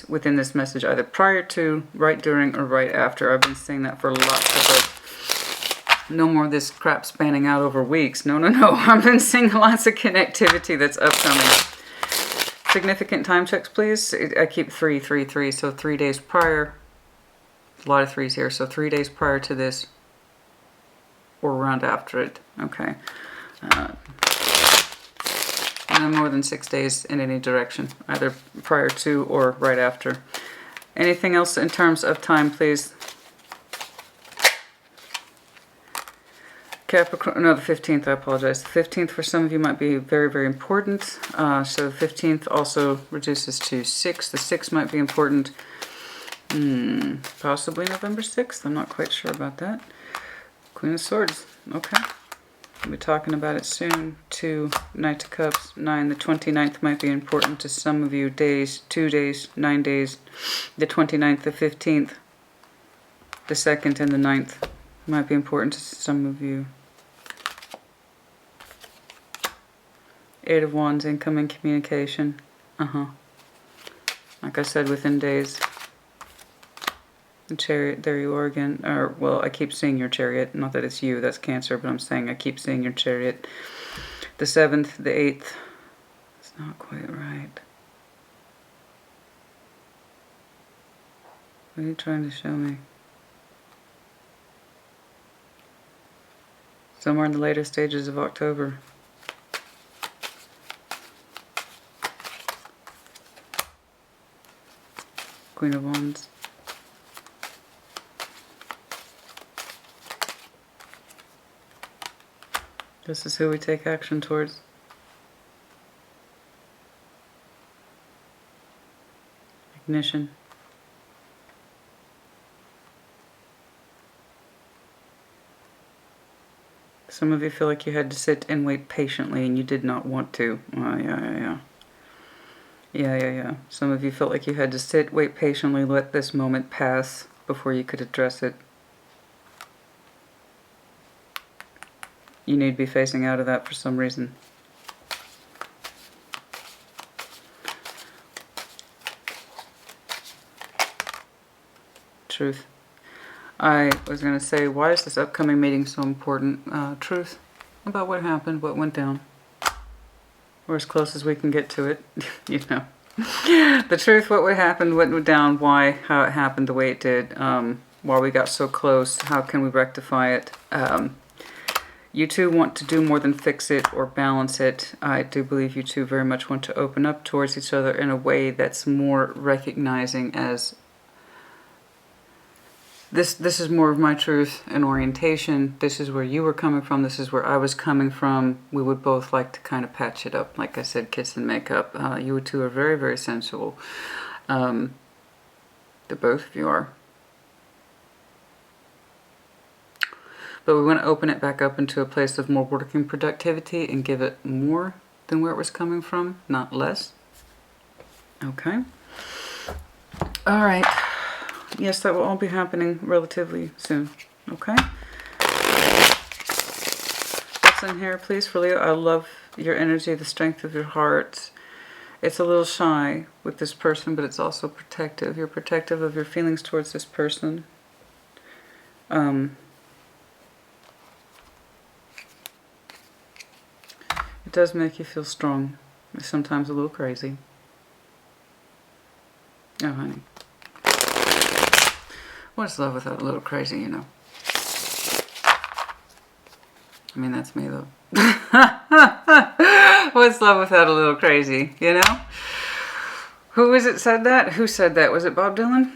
within this message, either prior to, right during, or right after. I've been saying that for lots of no more of this crap spanning out over weeks. No. I've been seeing lots of connectivity that's upcoming. Significant time checks, please. I keep 3, so 3 days prior. A lot of threes here, so 3 days prior to this, or around after it. Okay. No more than 6 days in any direction, either prior to or right after. Anything else in terms of time, please? Capricorn, no, the 15th, I apologize. The 15th for some of you might be very, very important. So the 15th also reduces to 6. The 6th might be important. Possibly November 6th. I'm not quite sure about that. Queen of Swords. Okay. We'll be talking about it soon. 2, Knight of Cups, 9. The 29th might be important to some of you. Days, 2 days, 9 days. The 29th, the 15th, the 2nd, and the 9th might be important to some of you. 8 of Wands, incoming communication. Like I said, within days. The Chariot, there you are again. Or, well, I keep seeing your Chariot. Not that it's you, that's Cancer, but I'm saying I keep seeing your Chariot. The 7th, the 8th. It's not quite right. What are you trying to show me? Somewhere in the later stages of October. Queen of Wands. This is who we take action towards. Ignition. Some of you feel like you had to sit and wait patiently and you did not want to. Yeah. Some of you felt like you had to sit, wait patiently, let this moment pass before you could address it. You need to be facing out of that for some reason. Truth. I was going to say, why is this upcoming meeting so important? Truth about what happened, what went down. Or as close as we can get to it, you know. The truth, what would happen, what went down, why, how it happened the way it did. while we got so close. How can we rectify it? You two want to do more than fix it or balance it. I do believe you two very much want to open up towards each other in a way that's more recognizing as this is more of my truth and orientation. This is where you were coming from. This is where I was coming from. We would both like to kind of patch it up. Like I said, kiss and make up. You two are very, very sensual. The both of you are. But we want to open it back up into a place of more working productivity and give it more than where it was coming from, not less. Okay. All right. Yes, that will all be happening relatively soon. Okay. What's in here, please, for Leo? I love your energy, the strength of your heart. It's a little shy with this person, but it's also protective. You're protective of your feelings towards this person. It does make you feel strong. It's sometimes a little crazy. Oh, honey. What's love without a little crazy, you know? I mean, that's me, though. What's love without a little crazy, you know? Who is it said that? Who said that? Was it Bob Dylan?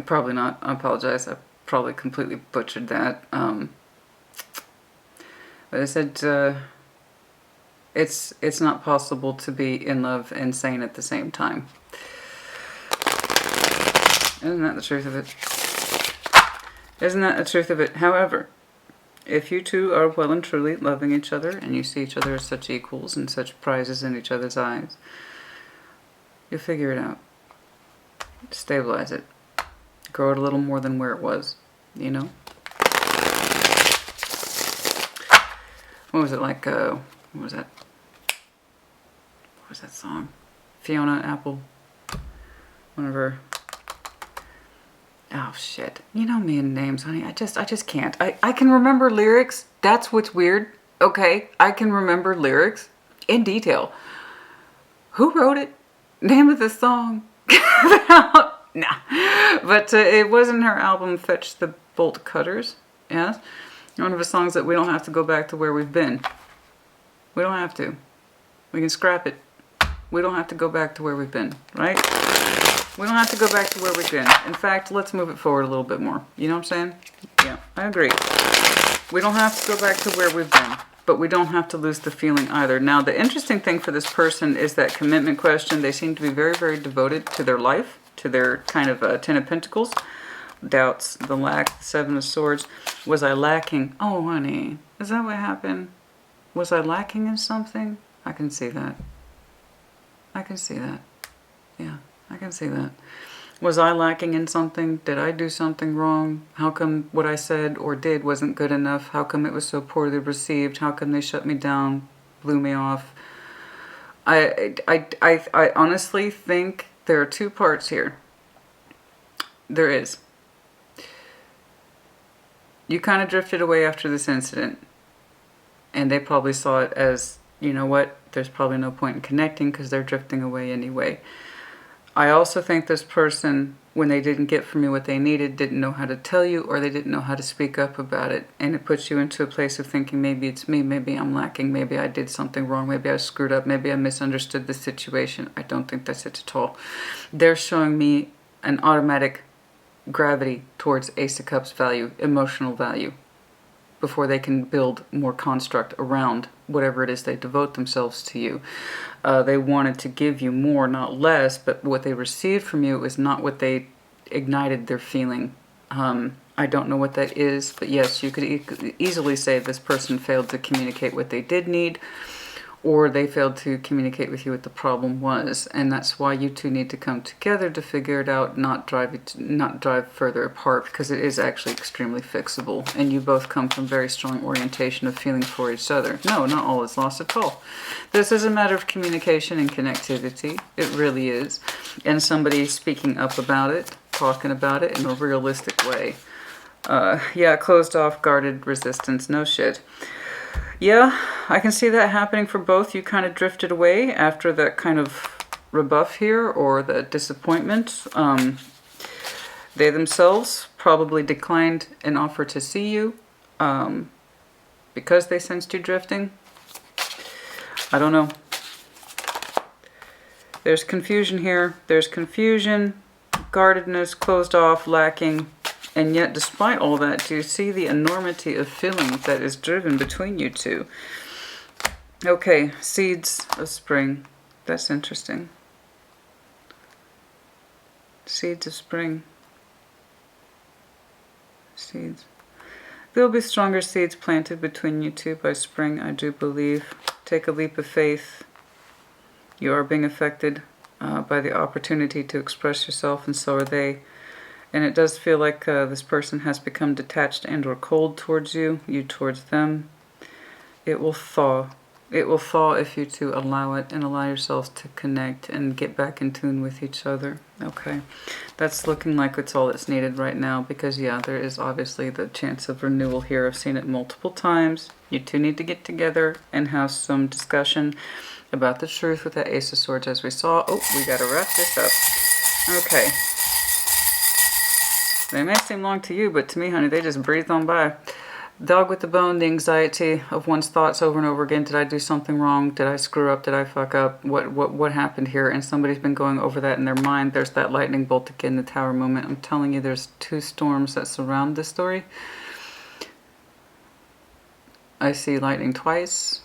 Probably not. I apologize. I probably completely butchered that. But I said... It's not possible to be in love and sane at the same time. Isn't that the truth of it? Isn't that the truth of it? However, if you two are well and truly loving each other and you see each other as such equals and such prizes in each other's eyes, you'll figure it out. Stabilize it. Grow it a little more than where it was, you know? What was it like, what was that? What was that song? Fiona Apple. One of her... Oh, shit. You know me and names, honey. I just can't. I can remember lyrics. That's what's weird. Okay? I can remember lyrics in detail. Who wrote it? Name of the song? Nah. But it was in her album, Fetch the Bolt Cutters. Yes? One of the songs that we don't have to go back to where we've been. We don't have to. We can scrap it. We don't have to go back to where we've been, right? We don't have to go back to where we've been. In fact, let's move it forward a little bit more. You know what I'm saying? Yeah, I agree. We don't have to go back to where we've been, but we don't have to lose the feeling either. Now, the interesting thing for this person is that commitment question. They seem to be very, very devoted to their life, to their kind of Ten of Pentacles. Doubts, the lack, the Seven of Swords. Was I lacking? Oh, honey, is that what happened? Was I lacking in something? I can see that. I can see that. Yeah, I can see that. Was I lacking in something? Did I do something wrong? How come what I said or did wasn't good enough? How come it was so poorly received? How come they shut me down, blew me off? I honestly think there are two parts here. There is. You kind of drifted away after this incident. And they probably saw it as, you know what, there's probably no point in connecting because they're drifting away anyway. I also think this person, when they didn't get from you what they needed, didn't know how to tell you, or they didn't know how to speak up about it. And it puts you into a place of thinking, maybe it's me, maybe I'm lacking, maybe I did something wrong, maybe I screwed up, maybe I misunderstood the situation. I don't think that's it at all. They're showing me an automatic gravity towards Ace of Cups value, emotional value, before they can build more construct around whatever it is they devote themselves to you. They wanted to give you more, not less, but what they received from you is not what they ignited their feeling. I don't know what that is, but yes, you could easily say this person failed to communicate what they did need, or they failed to communicate with you what the problem was, and that's why you two need to come together to figure it out, not drive further apart, because it is actually extremely fixable, and you both come from very strong orientation of feeling for each other. No, not all is lost at all. This is a matter of communication and connectivity. It really is, and somebody speaking up about it, talking about it in a realistic way. Yeah, closed off, guarded, resistance, no shit. Yeah, I can see that happening for both. You kind of drifted away after that kind of rebuff here, or the disappointment. They themselves probably declined an offer to see you because they sensed you drifting. I don't know. There's confusion here. There's confusion, guardedness, closed off, lacking. And yet, despite all that, do you see the enormity of feeling that is driven between you two? Okay, seeds of spring. That's interesting. Seeds of spring. Seeds. There'll be stronger seeds planted between you two by spring, I do believe. Take a leap of faith. You are being affected by the opportunity to express yourself, and so are they. And it does feel like this person has become detached and or cold towards you, you towards them. It will thaw. It will thaw if you two allow it and allow yourselves to connect and get back in tune with each other. Okay, that's looking like it's all that's needed right now because, yeah, there is obviously the chance of renewal here. I've seen it multiple times. You two need to get together and have some discussion about the truth with that Ace of Swords as we saw. Oh, we got to wrap this up. Okay. They may seem long to you, but to me, honey, they just breathed on by. Dog with the bone, the anxiety of one's thoughts over and over again. Did I do something wrong? Did I screw up? Did I fuck up? What happened here? And somebody's been going over that in their mind. There's that lightning bolt again, the tower moment. I'm telling you, there's two storms that surround this story. I see lightning twice.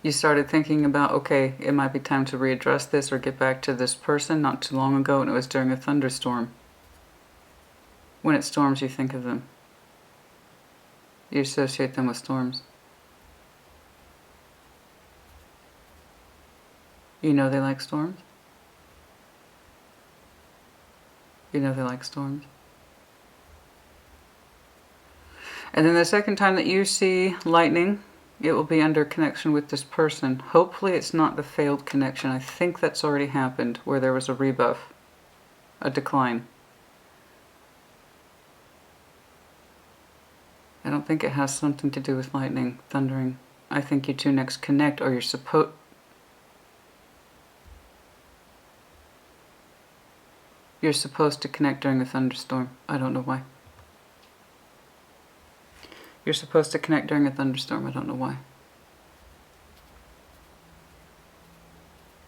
You started thinking about, okay, it might be time to readdress this or get back to this person not too long ago, and it was during a thunderstorm. When it storms, you think of them. You associate them with storms. You know they like storms? You know they like storms. And then the second time that you see lightning, it will be under connection with this person. Hopefully it's not the failed connection. I think that's already happened, where there was a rebuff, a decline. I don't think it has something to do with lightning, thundering. I think you two next connect, or you're supposed... You're supposed to connect during a thunderstorm. I don't know why. You're supposed to connect during a thunderstorm. I don't know why.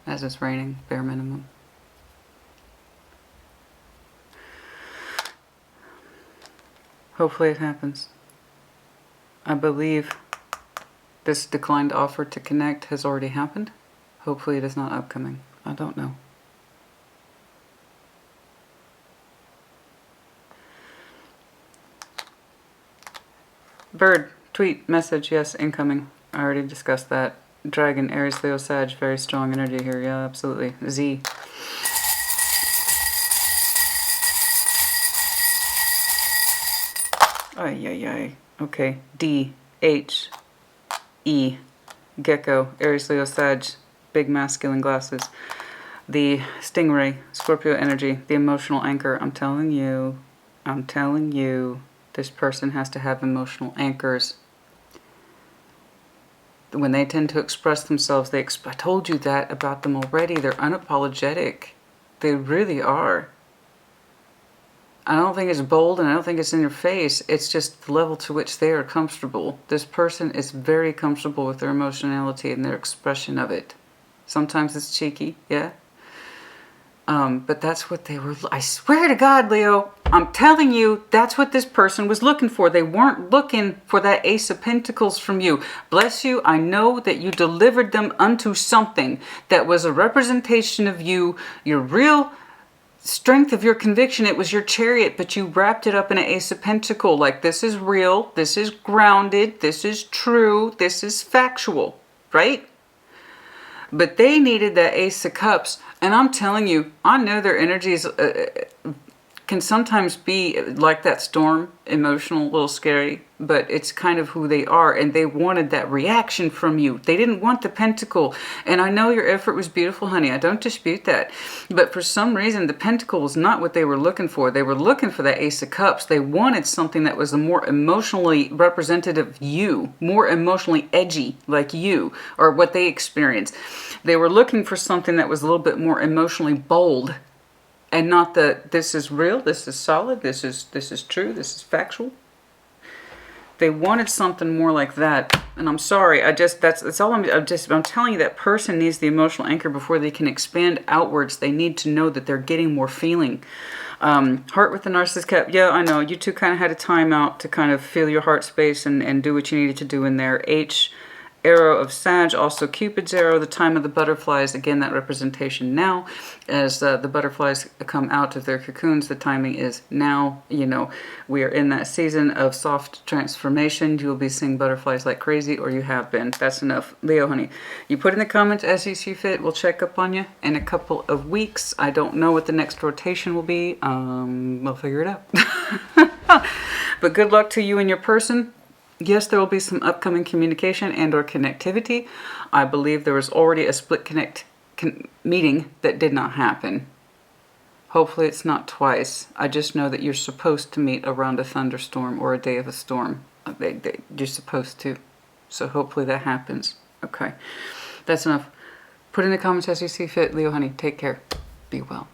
As it's raining, bare minimum. Hopefully it happens. I believe this declined offer to connect has already happened. Hopefully it is not upcoming. I don't know. Bird, tweet, message, yes, incoming. I already discussed that. Dragon, Aries, Leo, Sag, very strong energy here. Yeah, absolutely. Z. Ay, ay, ay. Okay. D, H, E, Gecko, Aries, Leo, Sag, big masculine glasses. The Stingray, Scorpio energy, the emotional anchor. I'm telling you, this person has to have emotional anchors. When they tend to express themselves, I told you that about them already. They're unapologetic. They really are. I don't think it's bold and I don't think it's in your face. It's just the level to which they are comfortable. This person is very comfortable with their emotionality and their expression of it. Sometimes it's cheeky, yeah. But that's what they were. I swear to God, Leo, I'm telling you, that's what this person was looking for. They weren't looking for that Ace of Pentacles from you. Bless you. I know that you delivered them unto something that was a representation of you, your real strength of your conviction. It was your Chariot, but you wrapped it up in an Ace of Pentacle. Like, this is real, this is grounded, this is true, this is factual, right? But they needed that Ace of Cups. And I'm telling you, I know their energies can sometimes be like that storm, emotional, a little scary, but it's kind of who they are. And they wanted that reaction from you. They didn't want the pentacle. And I know your effort was beautiful, honey. I don't dispute that. But for some reason, the pentacle was not what they were looking for. They were looking for that Ace of Cups. They wanted something that was a more emotionally representative of you, more emotionally edgy like you, or what they experienced. They were looking for something that was a little bit more emotionally bold. And not that this is real, this is solid, this is true, this is factual. They wanted something more like that. And I'm sorry, that's all I'm telling you, that person needs the emotional anchor before they can expand outwards. They need to know that they're getting more feeling. Heart with the narcissist. Yeah, I know. You two kind of had a time out to kind of feel your heart space and do what you needed to do in there. H, arrow of Sag, also Cupid's arrow, the time of the butterflies. Again, that representation now. As the butterflies come out of their cocoons, the timing is now. You know, we are in that season of soft transformation. You will be seeing butterflies like crazy, or you have been. That's enough. Leo, honey, you put in the comments as you see fit. We'll check up on you in a couple of weeks. I don't know what the next rotation will be. We'll figure it out. But good luck to you and your person. Yes, there will be some upcoming communication and or connectivity. I believe there was already a split meeting that did not happen. Hopefully it's not twice. I just know that you're supposed to meet around a thunderstorm or a day of a storm. You're supposed to. So hopefully that happens. Okay, that's enough. Put in the comments as you see fit. Leo, honey, take care. Be well.